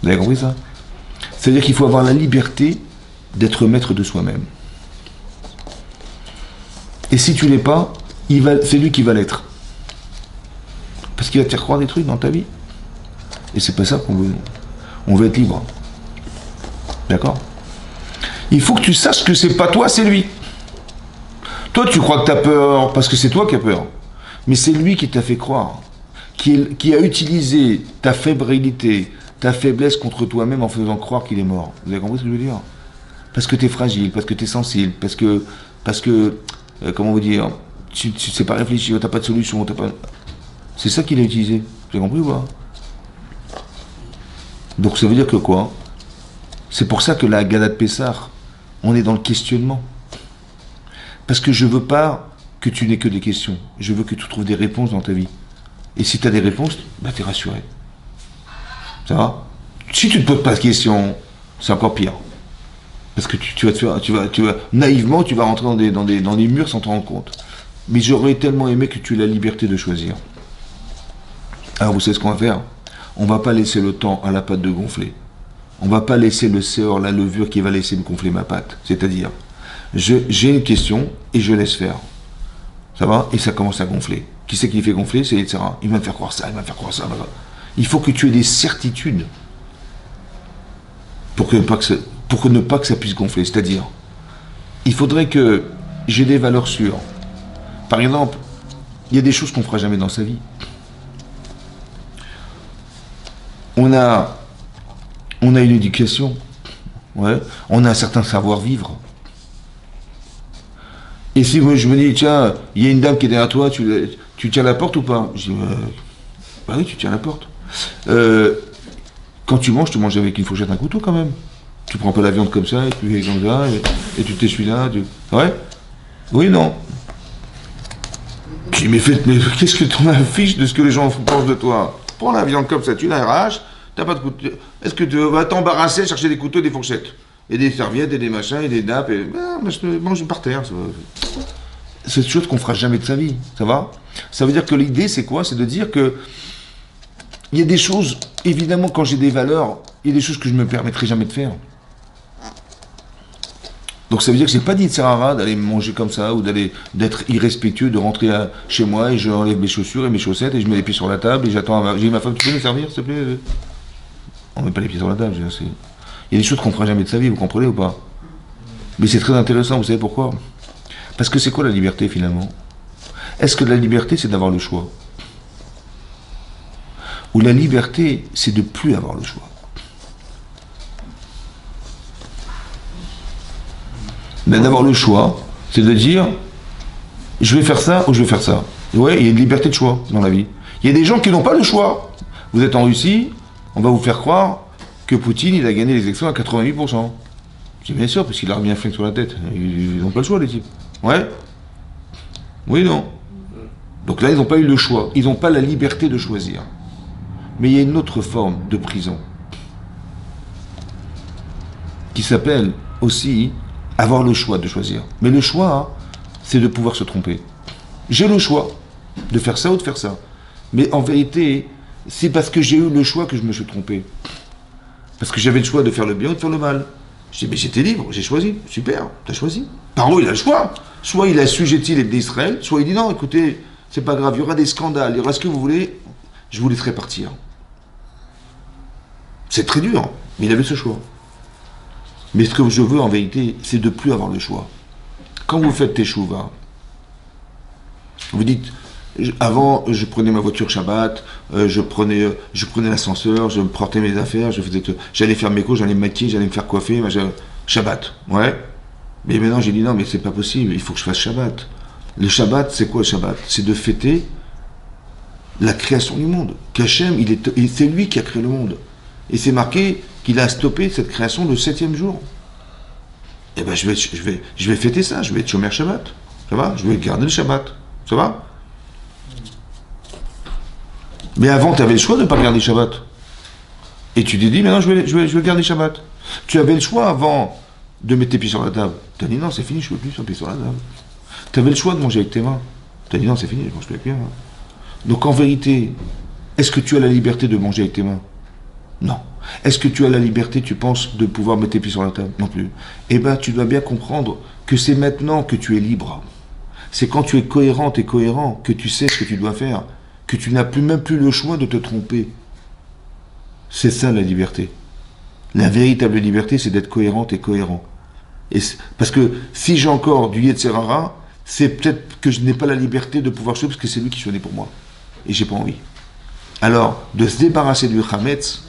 Vous avez compris ça? C'est-à-dire qu'il faut avoir la liberté d'être maître de soi-même. Et si tu l'es pas, c'est lui qui va l'être. Parce qu'il va te faire croire des trucs dans ta vie. Et c'est pas ça qu'on veut. On veut être libre. D'accord? Il faut que tu saches que c'est pas toi, c'est lui. Toi, tu crois que tu as peur parce que c'est toi qui as peur. Mais c'est lui qui t'a fait croire. Qui a utilisé ta fébrilité, ta faiblesse contre toi-même en faisant croire qu'il est mort. Vous avez compris ce que je veux dire? Parce que tu es fragile, parce que tu es sensible, parce que comment vous dire, tu ne sais pas réfléchir, tu n'as pas de solution, c'est ça qu'il a utilisé. Vous avez compris ou pas? Donc ça veut dire que quoi? C'est pour ça que la Haggadah de Pessah, on est dans le questionnement. Parce que je veux pas que tu n'aies que des questions. Je veux que tu trouves des réponses dans ta vie. Et si tu as des réponses, bah tu es rassuré. Ça va? Si tu ne te poses pas de questions, c'est encore pire. Parce que tu vas naïvement, tu vas rentrer dans des murs sans te rendre compte. Mais j'aurais tellement aimé que tu aies la liberté de choisir. Alors vous savez ce qu'on va faire? On va pas laisser le temps à la pâte de gonfler. On va pas laisser le séor, la levure qui va laisser me gonfler ma pâte. C'est-à-dire, j'ai une question et je laisse faire. Ça va? Et ça commence à gonfler. Qui c'est qui fait gonfler? C'est etc. Il va me faire croire ça, il va me faire croire ça. Il faut que tu aies des certitudes pour ne pas que ça puisse gonfler. C'est-à-dire, il faudrait que j'ai des valeurs sûres. Par exemple, il y a des choses qu'on ne fera jamais dans sa vie. On a une éducation, ouais. On a un certain savoir-vivre. Et si moi je me dis, tiens, il y a une dame qui est derrière toi, tu tiens la porte ou pas? Je dis, bah oui, tu tiens la porte. Quand tu manges avec une fourchette, un couteau quand même. Tu prends pas la viande comme ça, et tu fais comme ça, et tu t'essuies là. Ouais? Oui, non. Je dis, mais qu'est-ce que tu en affiches de ce que les gens pensent de toi? Prends la viande comme ça, tu l'arraches, t'as pas de couteau. Est-ce que tu vas t'embarrasser à chercher des couteaux, des fourchettes? Et des serviettes, et des machins, et des nappes, et je mange par terre. C'est une chose qu'on fera jamais de sa vie, ça va? Ça veut dire que l'idée, c'est quoi? C'est de dire que il y a des choses, évidemment, quand j'ai des valeurs, il y a des choses que je ne me permettrai jamais de faire. Donc ça veut dire que j'ai pas dit de Sarara d'aller manger comme ça, ou d'être irrespectueux, de rentrer chez moi, et je enlève mes chaussures et mes chaussettes, et je mets les pieds sur la table, et j'attends, j'ai ma femme, tu peux me servir, s'il te plaît? On met pas les pieds sur la table, il y a des choses qu'on ne fera jamais de sa vie, vous comprenez ou pas? Mais c'est très intéressant, vous savez pourquoi? Parce que c'est quoi la liberté finalement? Est-ce que la liberté c'est d'avoir le choix? Ou la liberté c'est de plus avoir le choix? Mais d'avoir le choix, c'est de dire je vais faire ça ou je vais faire ça. Ouais, il y a une liberté de choix dans la vie. Il y a des gens qui n'ont pas le choix. Vous êtes en Russie, on va vous faire croire que Poutine, il a gagné les élections à 88%. Je dis bien sûr, parce qu'il a remis un flingue sur la tête. Ils n'ont pas le choix, les types. Ouais? Oui, non. Donc là, ils n'ont pas eu le choix. Ils n'ont pas la liberté de choisir. Mais il y a une autre forme de prison qui s'appelle aussi avoir le choix de choisir. Mais le choix, c'est de pouvoir se tromper. J'ai le choix de faire ça ou de faire ça. Mais en vérité, c'est parce que j'ai eu le choix que je me suis trompé. Parce que j'avais le choix de faire le bien ou de faire le mal. Je dis, mais j'étais libre, j'ai choisi. Super, t'as choisi. Paro, il a le choix. Soit il assujettit les d'Israël, soit il dit non, écoutez, c'est pas grave, il y aura des scandales, il y aura ce que vous voulez, je vous laisserai partir. C'est très dur, mais il avait ce choix. Mais ce que je veux en vérité, c'est de plus avoir le choix. Quand vous faites tes chouvas, vous dites, avant, je prenais ma voiture Shabbat, je prenais l'ascenseur, je portais mes affaires, j'allais faire mes cours, j'allais me maquiller, j'allais me faire coiffer, Shabbat, ouais. Mais maintenant, j'ai dit non, mais c'est pas possible, il faut que je fasse Shabbat. Le Shabbat, c'est quoi le Shabbat? C'est de fêter la création du monde. Qu'Hachem, c'est lui qui a créé le monde. Et c'est marqué, qu'il a stoppé cette création le 7e jour. Eh ben je vais fêter ça, je vais être Shomer Shabbat. Ça va? Je vais garder le Shabbat. Ça va? Mais avant, tu avais le choix de ne pas garder le Shabbat. Et tu t'es dit, maintenant je vais garder le Shabbat. Tu avais le choix avant de mettre tes pieds sur la table. Tu as dit, non, c'est fini, je ne veux plus sur pieds sur la table. Tu avais le choix de manger avec tes mains. Tu as dit, non, c'est fini, je mange plus avec mes mains. Donc en vérité, est-ce que tu as la liberté de manger avec tes mains? Non. Est-ce que tu as la liberté, tu penses, de pouvoir mettre tes pieds sur la table? Non plus. Eh bien, tu dois bien comprendre que c'est maintenant que tu es libre. C'est quand tu es cohérente et cohérent que tu sais ce que tu dois faire, que tu n'as même plus le choix de te tromper. C'est ça la liberté. La véritable liberté, c'est d'être cohérente et cohérent. Parce que si j'ai encore du Yetzer Hara, c'est peut-être que je n'ai pas la liberté de pouvoir choisir parce que c'est lui qui choisit pour moi. Et j'ai pas envie. Alors, de se débarrasser du Hametz,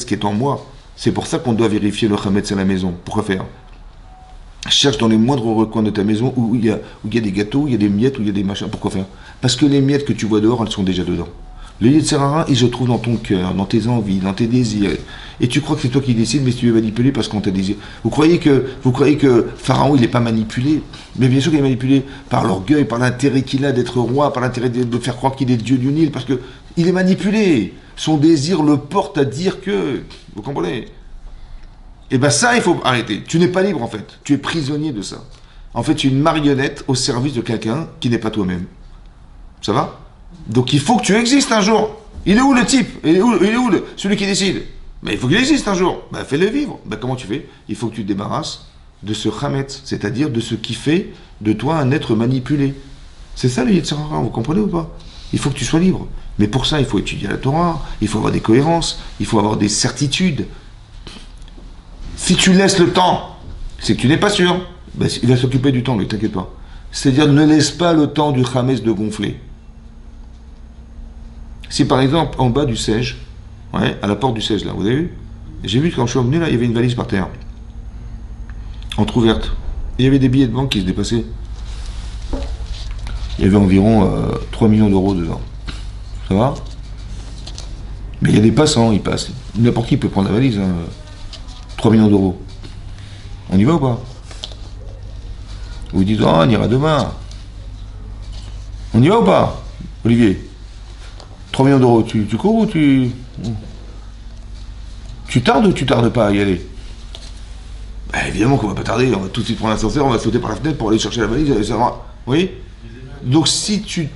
qui est en moi, c'est pour ça qu'on doit vérifier le Hametz à la maison. Pourquoi faire? Cherche dans les moindres recoins de ta maison où il y a des gâteaux, où il y a des miettes, où il y a des machins. Pourquoi faire? Parce que les miettes que tu vois dehors, elles sont déjà dedans. Le Yetzer Hara, il se trouve dans ton cœur, dans tes envies, dans tes désirs. Et tu crois que c'est toi qui décides, mais tu es manipulé parce qu'on t'a désiré. Vous croyez que Pharaon, il n'est pas manipulé? Mais bien sûr qu'il est manipulé par l'orgueil, par l'intérêt qu'il a d'être roi, par l'intérêt de faire croire qu'il est Dieu du Nil, parce que il est manipulé. Son désir le porte à dire que... Vous comprenez? Et bien ça, il faut arrêter. Tu n'es pas libre, en fait. Tu es prisonnier de ça. En fait, tu es une marionnette au service de quelqu'un qui n'est pas toi-même. Ça va? Donc il faut que tu existes un jour. Il est où le type? Il est où celui qui décide? Mais il faut qu'il existe un jour. Ben, fais-le vivre. Ben, comment tu fais? Il faut que tu te débarrasses de ce Hametz, c'est-à-dire de ce qui fait de toi un être manipulé. C'est ça le Yetzer Hara, vous comprenez ou pas? Il faut que tu sois libre. Mais pour ça, il faut étudier la Torah, il faut avoir des cohérences, il faut avoir des certitudes. Si tu laisses le temps, c'est que tu n'es pas sûr. Ben, il va s'occuper du temps, ne t'inquiète pas. C'est-à-dire, ne laisse pas le temps du Hametz de gonfler. Si par exemple, en bas du Sège, ouais, à la porte du Sège, là, vous avez vu? J'ai vu quand je suis revenu, là, il y avait une valise par terre, entrouverte. Il y avait des billets de banque qui se dépassaient. Il y avait environ 3 millions d'euros dedans. Ça va? Mais il y a des passants, ils passent. N'importe qui peut prendre la valise, hein. 3 millions d'euros. On y va ou pas? Vous dites, oh, on ira demain. On y va ou pas, Olivier? 3 millions d'euros, tu cours ou tu tardes ou tu tardes pas à y aller? Ben, évidemment qu'on va pas tarder, on va tout de suite prendre l'ascenseur, on va sauter par la fenêtre pour aller chercher la valise, et ça va. Oui? Donc si tu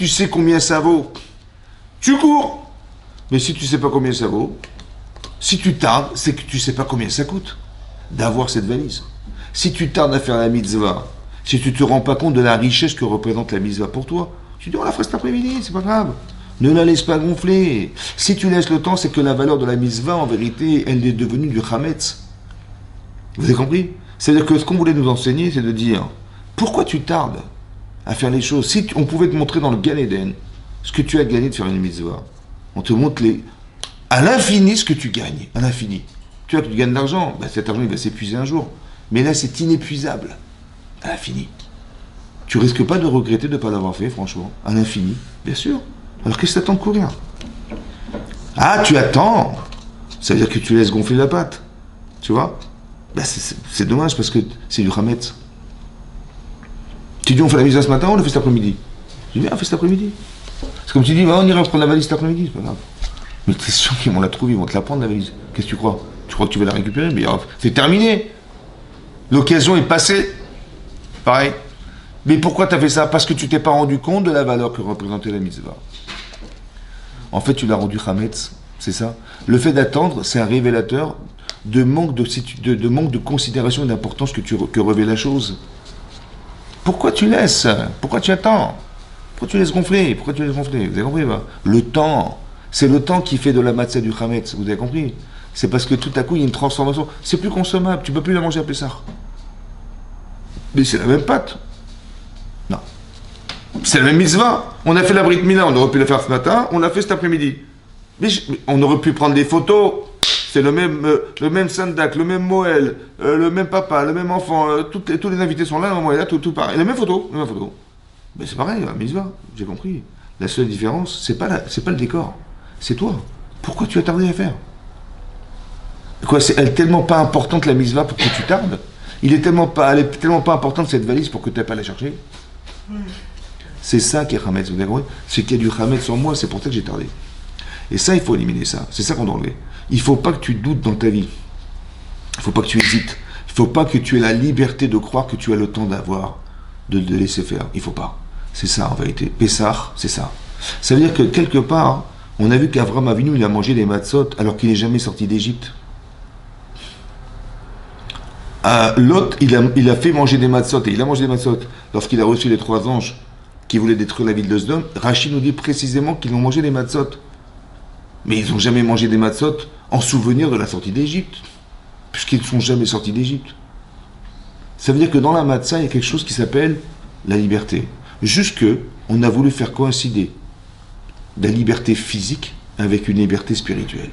sais combien ça vaut, tu cours. Mais si tu sais pas combien ça vaut, si tu tardes, c'est que tu sais pas combien ça coûte d'avoir cette valise. Si tu tardes à faire la mitzvah, si tu te rends pas compte de la richesse que représente la mitzvah pour toi, tu dis on la fera cet après-midi, c'est pas grave. Ne la laisse pas gonfler. Si tu laisses le temps, c'est que la valeur de la mitzvah, en vérité, elle est devenue du Hametz. Vous avez compris? C'est-à-dire que ce qu'on voulait nous enseigner, c'est de dire, pourquoi tu tardes à faire les choses? Si on pouvait te montrer dans le Gan Eden ce que tu as gagné de faire une mitzvah, on te montre à l'infini ce que tu gagnes, à l'infini. Tu vois que tu gagnes de l'argent, ben cet argent il va s'épuiser un jour. Mais là, c'est inépuisable, à l'infini. Tu risques pas de regretter de ne pas l'avoir fait, franchement, à l'infini, bien sûr. Alors qu'est-ce que t'attends de courir? Ah, tu attends. Ça veut dire que tu laisses gonfler la pâte. Tu vois? Ben c'est dommage parce que c'est du Hametz. Tu dis on fait la mise ce matin, on le fait cet après-midi. Je dis on fait cet après-midi. C'est comme tu dis, on ira prendre la valise cet après-midi, c'est pas grave. Mais t'es sûr qu'ils vont la trouver, ils vont te la prendre la valise. Qu'est-ce que tu crois? Tu crois que tu vas la récupérer? Mais c'est terminé. L'occasion est passée. Pareil. Mais pourquoi tu as fait ça? Parce que tu t'es pas rendu compte de la valeur que représentait la mitzvah. En fait, tu l'as rendu Hametz, c'est ça. Le fait d'attendre, c'est un révélateur de manque de considération et d'importance que revêt la chose. Pourquoi tu laisses? Pourquoi tu attends? Pourquoi tu laisses gonfler? Pourquoi tu laisses gonfler? Vous avez compris, bah? Le temps, c'est le temps qui fait de la matzah du Hametz. Vous avez compris? C'est parce que tout à coup, il y a une transformation. C'est plus consommable. Tu peux plus la manger à Pessah. Mais c'est la même pâte. Non. C'est la même mitzvah. On a fait la Brit Mila, on aurait pu la faire ce matin, on l'a fait cet après-midi. Mais on aurait pu prendre des photos. C'est le même Sandak, le même Moël, le même papa, le même enfant. Tous les invités sont là, le moment est là, tout pareil. La même photo. Mais c'est pareil, la mitzvah, j'ai compris. La seule différence, c'est pas le décor. C'est toi. Pourquoi tu as tardé à faire? Quoi, elle est tellement pas importante la mitzvah pour que tu tardes? Elle est tellement pas importante cette valise pour que tu n'aies pas à la chercher? C'est ça qui est Hametz, vous avez compris? C'est qu'il y a du Hametz sur moi, c'est pour ça que j'ai tardé. Et ça, il faut éliminer ça. C'est ça qu'on doit enlever. Il ne faut pas que tu doutes dans ta vie. Il ne faut pas que tu hésites. Il ne faut pas que tu aies la liberté de croire que tu as le temps d'avoir, de laisser faire. Il ne faut pas. C'est ça en vérité. Pessah, c'est ça. Ça veut dire que quelque part, on a vu qu'Avram Avinu, il a mangé des matzot alors qu'il n'est jamais sorti d'Égypte. Lot, il a fait manger des matzot, et il a mangé des matzot lorsqu'il a reçu les 3 anges qui voulaient détruire la ville de Sodome. Rachid nous dit précisément qu'ils ont mangé des matzot. Mais ils n'ont jamais mangé des matzot en souvenir de la sortie d'Égypte, puisqu'ils ne sont jamais sortis d'Égypte. Ça veut dire que dans la matzah, il y a quelque chose qui s'appelle la liberté. Jusque, on a voulu faire coïncider la liberté physique avec une liberté spirituelle.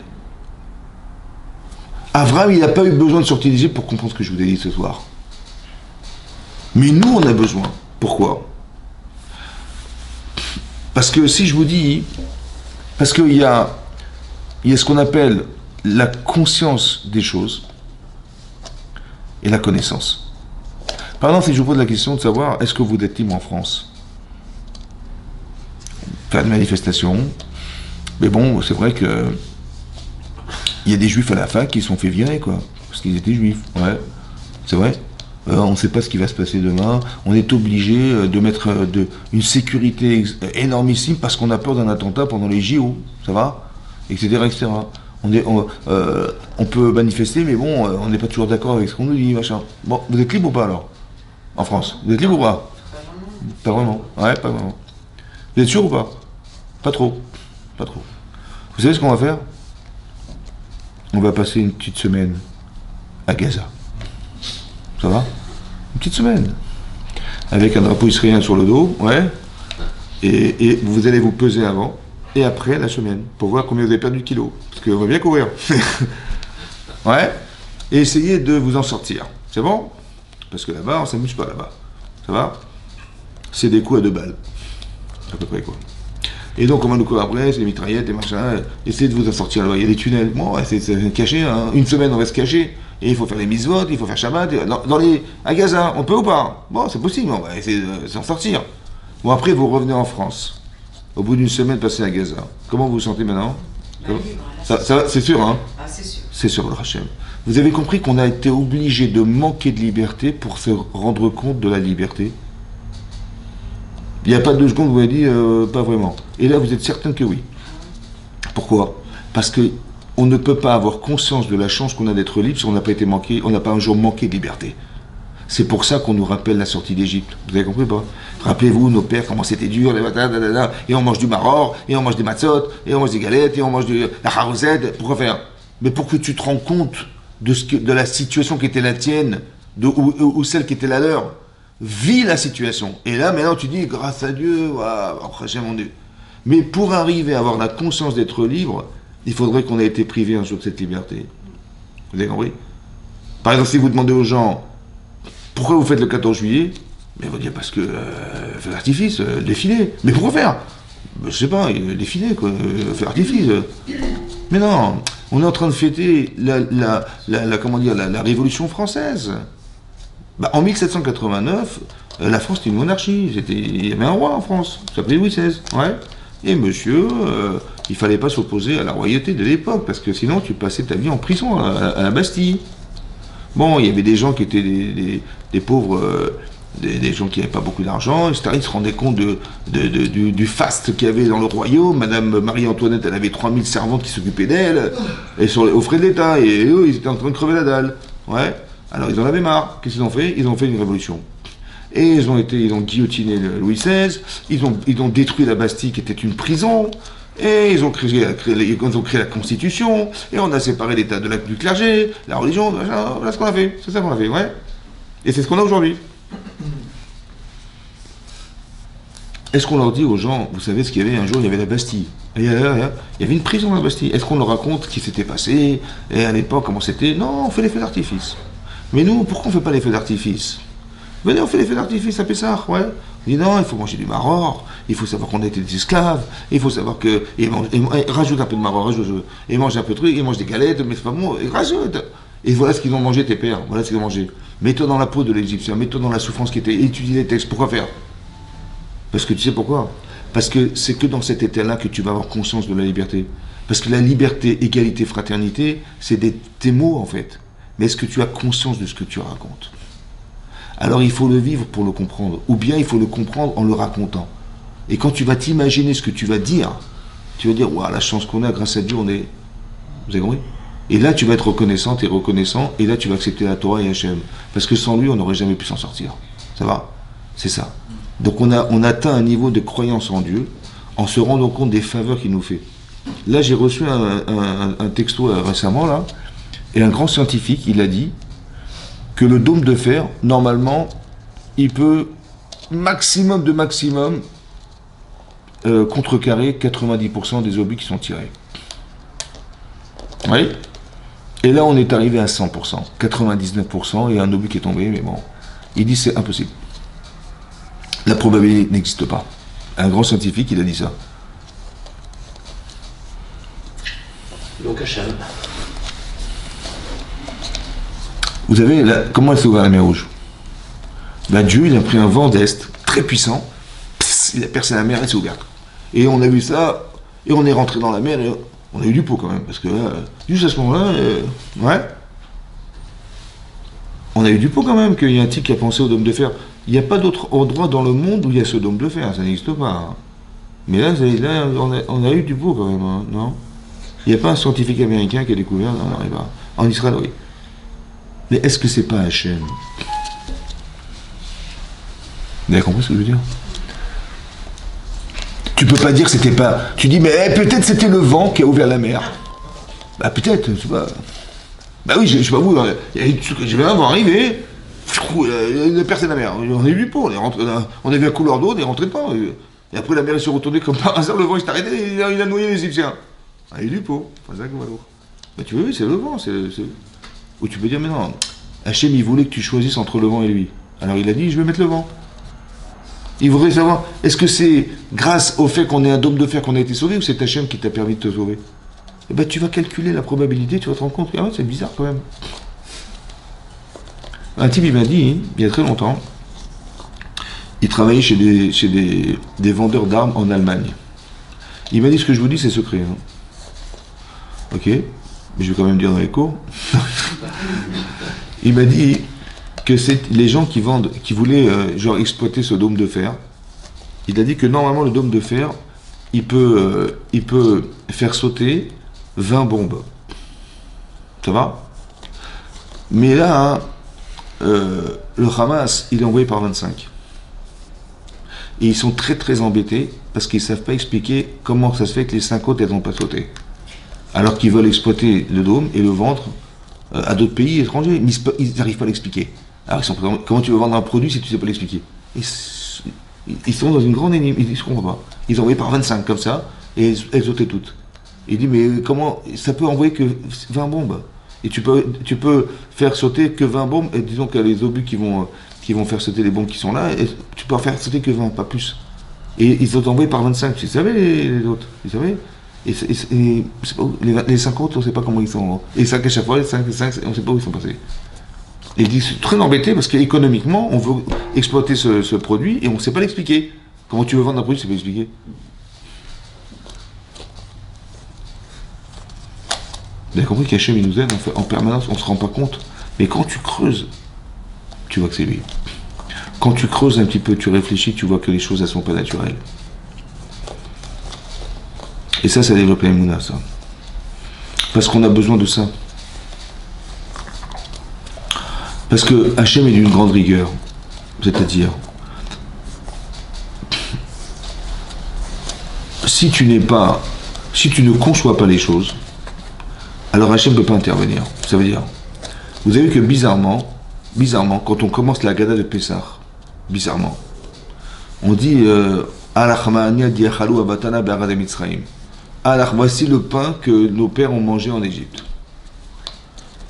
Avram, il n'a pas eu besoin de sortir d'Égypte pour comprendre ce que je vous ai dit ce soir. Mais nous, on a besoin. Pourquoi? Parce que si je vous dis, parce qu'il y a ce qu'on appelle la conscience des choses et la connaissance. Par exemple, si je vous pose la question de savoir, est-ce que vous êtes libre en France? Faire des manifestations, mais bon, c'est vrai que il y a des juifs à la fac qui se sont fait virer, quoi, parce qu'ils étaient juifs, ouais, c'est vrai. On ne sait pas ce qui va se passer demain, on est obligé de mettre une sécurité énormissime parce qu'on a peur d'un attentat pendant les JO, ça va, etc., etc. On peut manifester, mais bon, on n'est pas toujours d'accord avec ce qu'on nous dit, machin. Bon, vous êtes libre ou pas alors? En France, vous êtes libre ou pas? Pas vraiment. Ouais, pas vraiment. Vous êtes sûr ou pas? Pas trop. Pas trop. Vous savez ce qu'on va faire? On va passer une petite semaine à Gaza. Ça va? Une petite semaine. Avec un drapeau israélien sur le dos, ouais. Et vous allez vous peser avant et après la semaine pour voir combien vous avez perdu de kilos. Parce qu'on va bien courir. Ouais. Et essayez de vous en sortir. C'est bon? Parce que là-bas, on s'amuse pas là-bas. Ça va? C'est des coups à 2 balles. À peu près, quoi. Et donc, on va nous courir après, c'est des mitraillettes, des machins. Essayez de vous en sortir là-bas. Il y a des tunnels. Bon, c'est caché. Hein. Une semaine, on va se cacher. Et il faut faire les mitzvot, il faut faire Shabbat. À Gaza, on peut ou pas? Bon, c'est possible, on va essayer de s'en sortir. Bon, après, vous revenez en France. Au bout d'une semaine passée à Gaza. Comment vous vous sentez maintenant? Ça, c'est sûr, hein? Ah, c'est sûr. C'est sûr, le Hachem. Vous avez compris qu'on a été obligé de manquer de liberté pour se rendre compte de la liberté? Il n'y a pas 2 secondes, vous m'avez dit, pas vraiment. Et là, vous êtes certain que oui. Pourquoi? Parce que on ne peut pas avoir conscience de la chance qu'on a d'être libre si on n'a pas été manqué, on n'a pas un jour manqué de liberté. C'est pour ça qu'on nous rappelle la sortie d'Égypte. Vous avez compris ou pas? Rappelez-vous, nos pères, comment c'était dur, et on mange du maror, et on mange des matzot, et on mange des galettes, et on mange de la harouzette. Pourquoi faire? Mais pour que tu te rends compte de la situation qui était la tienne, ou celle qui était la leur. Vis la situation. Et là, maintenant, tu dis, grâce à Dieu, après, mon Dieu. Mais pour arriver à avoir la conscience d'être libre, il faudrait qu'on ait été privé un jour de cette liberté. Vous avez compris? Par exemple, si vous demandez aux gens, pourquoi vous faites le 14 juillet? Mais ils vont dire, parce que feu d'artifice, défilé. Mais pourquoi faire? Je sais pas, défilé, quoi, feu d'artifice. Mais non, on est en train de fêter la Révolution française. Bah, en 1789, la France était une monarchie. Il y avait un roi en France, il s'appelait Louis XVI. Ouais. Et monsieur, il fallait pas s'opposer à la royauté de l'époque, parce que sinon tu passais ta vie en prison à la Bastille. Bon, il y avait des gens qui étaient des pauvres, des gens qui n'avaient pas beaucoup d'argent, etc. Ils se rendaient compte du faste qu'il y avait dans le royaume. Madame Marie-Antoinette, elle avait 3000 servantes qui s'occupaient d'elle, et aux frais de l'État, et eux, ils étaient en train de crever la dalle. Ouais. Alors ils en avaient marre. Qu'est-ce qu'ils ont fait? Ils ont fait une révolution. Et ils ont guillotiné Louis XVI, ils ont détruit la Bastille qui était une prison, et ils ont créé la Constitution, et on a séparé l'État du clergé, la religion, voilà ce qu'on a fait. C'est ça qu'on a fait, ouais. Et c'est ce qu'on a aujourd'hui. Est-ce qu'on leur dit aux gens, vous savez ce qu'il y avait un jour, il y avait la Bastille. Il y avait une prison à la Bastille. Est-ce qu'on leur raconte ce qui s'était passé, et à l'époque, comment c'était? Non, on fait les feux d'artifice. Mais nous, pourquoi on ne fait pas les feux d'artifice? Venez, on fait les feux d'artifice à Pessah, ouais. Il dit non, il faut manger du maror, il faut savoir qu'on a été des esclaves, il faut savoir que. Rajoute un peu de maror, rajoute. Et mange un peu de trucs, il mange des galettes, mais c'est pas bon, et rajoute. Et voilà ce qu'ils ont mangé, tes pères, voilà ce qu'ils ont mangé. Mets-toi dans la peau de l'Égyptien, mets-toi dans la souffrance qui était. Étudie les textes, pourquoi faire? Parce que tu sais pourquoi? Parce que c'est que dans cet état-là que tu vas avoir conscience de la liberté. Parce que la liberté, égalité, fraternité, c'est tes mots en fait. Mais est-ce que tu as conscience de ce que tu racontes? Alors il faut le vivre pour le comprendre. Ou bien il faut le comprendre en le racontant. Et quand tu vas t'imaginer ce que tu vas dire, tu vas dire, waouh, la chance qu'on a, grâce à Dieu, on est. Vous avez compris? Et là tu vas être reconnaissante et reconnaissant, et là tu vas accepter la Torah et Hachem. Parce que sans lui, on n'aurait jamais pu s'en sortir. Ça va? C'est ça. Donc on atteint un niveau de croyance en Dieu en se rendant compte des faveurs qu'il nous fait. Là, j'ai reçu un texto récemment, là, et un grand scientifique, il a dit que le dôme de fer, normalement, il peut, maximum de maximum, contrecarrer 90% des obus qui sont tirés. Oui. Et là, on est arrivé à 100%, 99%, et un obus qui est tombé, mais bon, il dit c'est impossible. La probabilité n'existe pas. Un grand scientifique, il a dit ça. Donc Hachem. Vous savez, là, comment elle s'est ouverte la mer Rouge? Ben, Dieu, il a pris un vent d'Est, très puissant, il a percé la mer, elle s'est ouverte. Et on a vu ça, et on est rentré dans la mer, et on a eu du pot quand même, parce que là, juste à ce moment-là, ouais, on a eu du pot quand même, qu'il y a un type qui a pensé au dôme de fer. Il n'y a pas d'autre endroit dans le monde où il y a ce dôme de fer, ça n'existe pas. Hein. Mais là, on a eu du pot quand même, hein, non? Il n'y a pas un scientifique américain qui a découvert, non, en Israël, oui. Mais est-ce que c'est pas Hachem? Vous avez compris ce que je veux dire? Tu peux pas dire que c'était pas... Tu dis, mais peut-être c'était le vent qui a ouvert la mer. Bah peut-être, je sais pas. Bah oui, je sais pas vous, je vais un vent arriver, il a percé la mer. On a eu du pot, on a vu un couloir d'eau, on est rentré dedans. Et après la mer s'est retournée comme par hasard, le vent il s'est arrêté, il a noyé les Égyptiens. Ah, il y a eu du pot, pas ça que voilà. Bah tu veux, c'est le vent, Ou tu peux dire, mais non, Hachem il voulait que tu choisisses entre le vent et lui. Alors il a dit, je vais mettre le vent. Il voudrait savoir, est-ce que c'est grâce au fait qu'on ait un dôme de fer qu'on a été sauvé, ou c'est Hachem qui t'a permis de te sauver? Eh ben tu vas calculer la probabilité, tu vas te rendre compte que ah ouais, c'est bizarre quand même. Un type il m'a dit, il y a très longtemps, il travaillait chez des vendeurs d'armes en Allemagne. Il m'a dit, ce que je vous dis c'est secret. Hein. Ok, mais je vais quand même dire dans les cours. Il m'a dit que c'est les gens qui voulaient genre exploiter ce dôme de fer. Il a dit que normalement le dôme de fer, il peut faire sauter 20 bombes. Ça va? Mais là, hein, le Hamas, il est envoyé par 25. Et ils sont très très embêtés parce qu'ils ne savent pas expliquer comment ça se fait que les 5 autres, elles n'ont pas sauté. Alors qu'ils veulent exploiter le dôme et le vendre à d'autres pays étrangers. Mais ils n'arrivent pas à l'expliquer. Alors comment tu veux vendre un produit si tu ne sais pas l'expliquer? Ils sont dans une grande énigme, ils ne se comprennent pas. Ils ont envoyé par 25 comme ça, et elles sautaient toutes. Il dit, mais comment ça peut envoyer que 20 bombes? Et tu peux faire sauter que 20 bombes, et disons qu'il y a les obus qui vont faire sauter les bombes qui sont là, et tu peux en faire sauter que 20, pas plus. Et ils ont envoyé par 25, vous savez les autres, vous savez? Et les 5 autres, on ne sait pas comment ils sont. Et 5 à chaque fois, les 5, on ne sait pas où ils sont passés. Et il dit, c'est très embêté parce qu'économiquement, on veut exploiter ce produit et on ne sait pas l'expliquer. Comment tu veux vendre un produit, tu ne sais pas l'expliquer. Vous avez compris qu'Hachem il nous aide en permanence, on ne se rend pas compte. Mais quand tu creuses, tu vois que c'est lui. Quand tu creuses un petit peu, tu réfléchis, tu vois que les choses, elles ne sont pas naturelles. Et ça développe l'émouna, ça. Parce qu'on a besoin de ça. Parce que Hachem est d'une grande rigueur. C'est-à-dire, si tu ne conçois pas les choses, alors Hachem ne peut pas intervenir. Ça veut dire, vous avez vu que bizarrement, quand on commence la Gada de Pessah, bizarrement, on dit alors voici le pain que nos pères ont mangé en Égypte.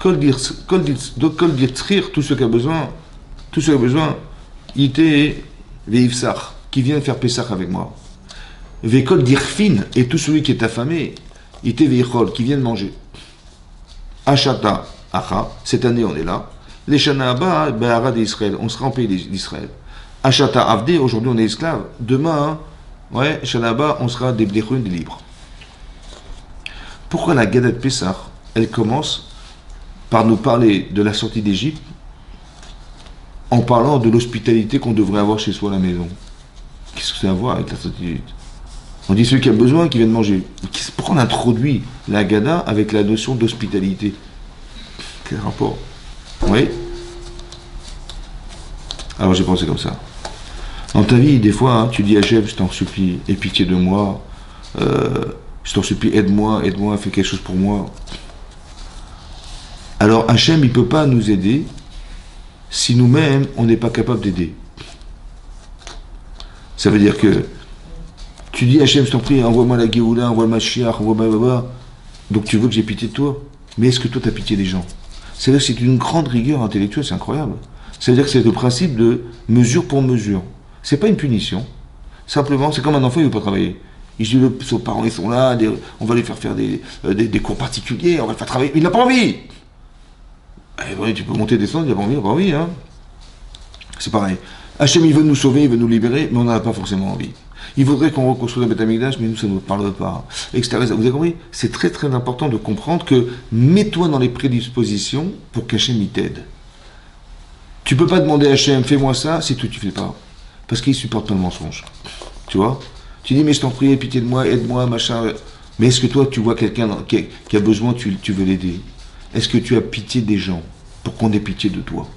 Tout ce qu'il a besoin, il était Veivsar, qui vient faire Pessah avec moi. Vekol dirfin, et tout celui qui est affamé, ite veichol, qui vient de manger. Achata, acha, cette année on est là. Les Shana Abba, Behara d'Israël, on sera en pays d'Israël. Achata Avde, aujourd'hui on est esclave. Demain, ouais, Shana Abba, on sera des bdechun, des libres. Pourquoi la Gadat Pessah, elle commence par nous parler de la sortie d'Égypte en parlant de l'hospitalité qu'on devrait avoir chez soi à la maison? Qu'est-ce que ça a à voir avec la sortie d'Égypte? On dit celui qui a besoin, qui vient de manger. Pourquoi on introduit la Gada avec la notion d'hospitalité? Quel rapport? Oui. Alors j'ai pensé comme ça. Dans ta vie, des fois, hein, tu dis à Hachem, je t'en supplie, aie pitié de moi, je t'en supplie, aide-moi, fais quelque chose pour moi. Alors Hachem, il ne peut pas nous aider si nous-mêmes, on n'est pas capable d'aider. Ça veut dire que tu dis Hachem, je t'en prie, envoie-moi la Géoula, envoie le Mashiach, envoie-moi. Donc tu veux que j'ai pitié de toi. Mais est-ce que toi, tu as pitié des gens? C'est-à-dire que c'est une grande rigueur intellectuelle, c'est incroyable. Ça veut dire que c'est le principe de mesure pour mesure. C'est pas une punition. Simplement, c'est comme un enfant, il ne veut pas travailler. Il dit, ses parents, ils sont là, on va lui faire des cours particuliers, on va le faire travailler. Il n'a pas envie. Eh oui, tu peux monter, descendre, il n'a pas envie, hein. C'est pareil. Hachem, il veut nous sauver, il veut nous libérer, mais on n'en a pas forcément envie. Il voudrait qu'on reconstruise le Beth Amikdash, mais nous, ça ne nous parle pas. Etc. Vous avez compris? C'est très très important de comprendre que mets-toi dans les prédispositions pour qu'Hachem t'aide. Tu ne peux pas demander à Hachem, fais-moi ça, si toi tu ne fais pas. Parce qu'il ne supporte pas le mensonge. Tu vois? Tu dis, mais je t'en prie, pitié de moi, aide-moi, machin. Mais est-ce que toi, tu vois quelqu'un qui a besoin, tu veux l'aider? Est-ce que tu as pitié des gens pour qu'on ait pitié de toi?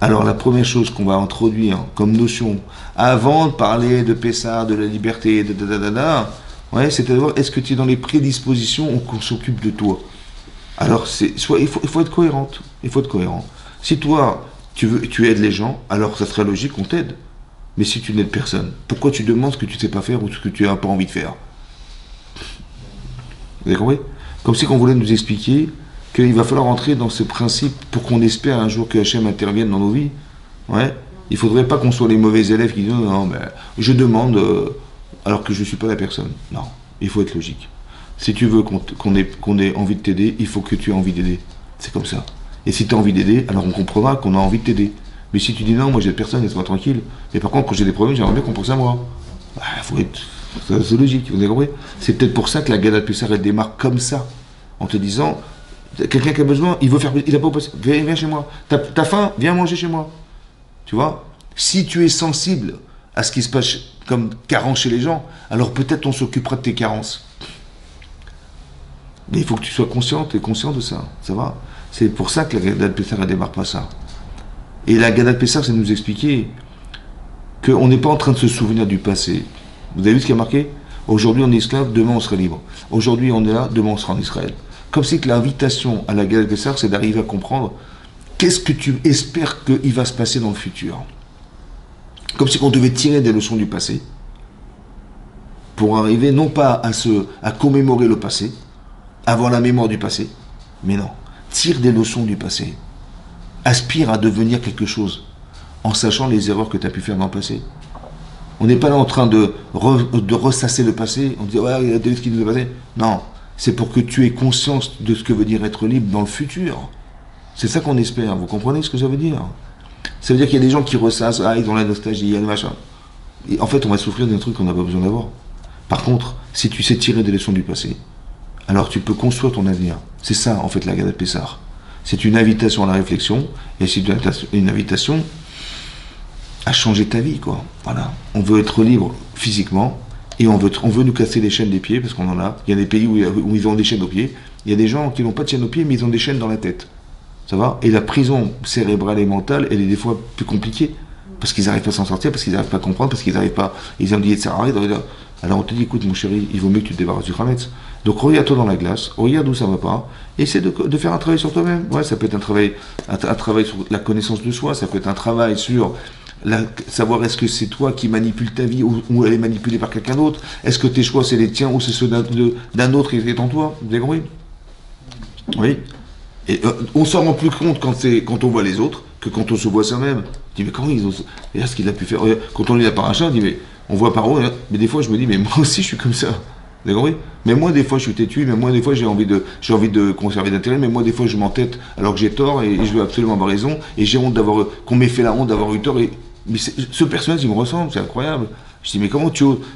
Alors la première chose qu'on va introduire comme notion, avant de parler de Pessah, de la liberté, ouais, c'est d'abord, est-ce que tu es dans les prédispositions qu'on s'occupe de toi? Alors il faut être cohérente. Il faut être cohérent. Si toi, tu aides les gens, alors ça serait logique qu'on t'aide. Mais si tu n'aides personne, pourquoi tu demandes ce que tu ne sais pas faire ou ce que tu n'as pas envie de faire? Vous avez compris? Comme si on voulait nous expliquer qu'il va falloir entrer dans ce principe pour qu'on espère un jour que Hachem intervienne dans nos vies. Ouais. Il ne faudrait pas qu'on soit les mauvais élèves qui disent non, mais je demande alors que je ne suis pas la personne. Non, il faut être logique. Si tu veux qu'on ait envie de t'aider, il faut que tu aies envie d'aider. C'est comme ça. Et si tu as envie d'aider, alors on comprendra qu'on a envie de t'aider. Mais si tu dis non, moi j'ai personne, laisse-moi tranquille. Mais par contre, quand j'ai des problèmes, j'aimerais bien qu'on pense à moi. Faut être... C'est logique, vous avez compris? C'est peut-être pour ça que la Gadat Pessah, elle démarre comme ça. En te disant, quelqu'un qui a besoin, il n'a pas au passé, viens chez moi. T'as faim, viens manger chez moi. Tu vois? Si tu es sensible à ce qui se passe comme carence chez les gens, alors peut-être on s'occupera de tes carences. Mais il faut que tu sois consciente et conscient de ça. Ça va? C'est pour ça que la Gadat Pessah, elle démarre pas ça. Et la Gadat Pessah, c'est nous expliquer qu'on n'est pas en train de se souvenir du passé. Vous avez vu ce qui a marqué? Aujourd'hui on est esclave, demain on sera libre. Aujourd'hui on est là, demain on sera en Israël. Comme si que l'invitation à la Gadat Pessah, c'est d'arriver à comprendre qu'est-ce que tu espères qu'il va se passer dans le futur. Comme si on devait tirer des leçons du passé pour arriver non pas à commémorer le passé, avoir la mémoire du passé, mais non, tire des leçons du passé. Aspire à devenir quelque chose en sachant les erreurs que tu as pu faire dans le passé. On n'est pas là en train de ressasser le passé, on dit ouais, il y a ce qui nous est passé. Non, c'est pour que tu aies conscience de ce que veut dire être libre dans le futur. C'est ça qu'on espère, vous comprenez ce que ça veut dire? Ça veut dire qu'il y a des gens qui ressassent, ils ont la nostalgie, il y a le machin. Et en fait, on va souffrir d'un truc qu'on n'a pas besoin d'avoir. Par contre, si tu sais tirer des leçons du passé, alors tu peux construire ton avenir. C'est ça, en fait, la Gadat Pessah. C'est une invitation à la réflexion, et c'est une invitation à changer ta vie, quoi. Voilà. On veut être libre physiquement, et on veut nous casser les chaînes des pieds, parce qu'on en a. Il y a des pays où ils ont des chaînes aux pieds. Il y a des gens qui n'ont pas de chaînes aux pieds, mais ils ont des chaînes dans la tête. Ça va? Et la prison cérébrale et mentale, elle est des fois plus compliquée. Parce qu'ils n'arrivent pas à s'en sortir, parce qu'ils n'arrivent pas à comprendre, parce qu'ils n'arrivent pas... Ils ont dit, alors on te dit, écoute mon chéri, il vaut mieux que tu te débarrasses du Khametz. Donc regarde-toi dans la glace, regarde où ça va pas, essaie de faire un travail sur toi-même. Ouais, ça peut être un travail sur la connaissance de soi, ça peut être un travail sur savoir est-ce que c'est toi qui manipule ta vie ou elle est manipulée par quelqu'un d'autre. Est-ce que tes choix c'est les tiens ou c'est ceux d'un autre qui est en toi? Vous avez compris? Oui. Et on s'en rend plus compte quand on voit les autres que quand on se voit soi-même. Je dis, mais comment ils ont. Regarde ce qu'il a pu faire. Regarde, quand on lit la paracha, on dit, mais on voit par où, hein. Mais des fois, je me dis, mais moi aussi, je suis comme ça. Vous avez compris? Mais moi, des fois, je suis têtu, mais moi, des fois, j'ai envie de conserver d'intérêt, mais moi, des fois, je m'entête alors que j'ai tort et je veux absolument avoir raison, et j'ai honte qu'on m'ait fait la honte d'avoir eu tort. Mais ce personnage, il me ressemble, c'est incroyable. Je dis, mais comment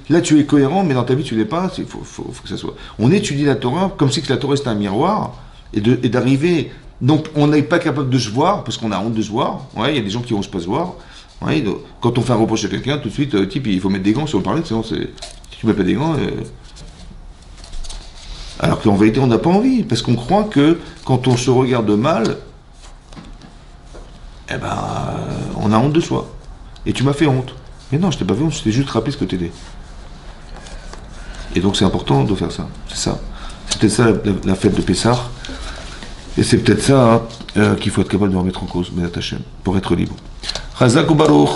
là, tu es cohérent, mais dans ta vie, tu l'es pas. Il faut que ça soit. On étudie la Torah comme si que la Torah c'était un miroir, et d'arriver. Donc, on n'est pas capable de se voir, parce qu'on a honte de se voir. Ouais, il y a des gens qui n'osent pas se voir. Ouais, donc, quand on fait un reproche à quelqu'un, tout de suite, type, il faut mettre des gants sur le parler, sinon, si tu mets pas des gants. Alors qu'en vérité, on n'a pas envie, parce qu'on croit que quand on se regarde mal, eh ben, on a honte de soi. Et tu m'as fait honte. Mais non, je t'ai pas fait honte, je t'ai juste rappelé ce que t'étais. Et donc c'est important de faire ça. C'est ça. C'est peut-être ça la fête de Pessah. Et c'est peut-être ça qu'il faut être capable de remettre en cause, Béat Hashem, pour être libre. Chazak ou Baruch.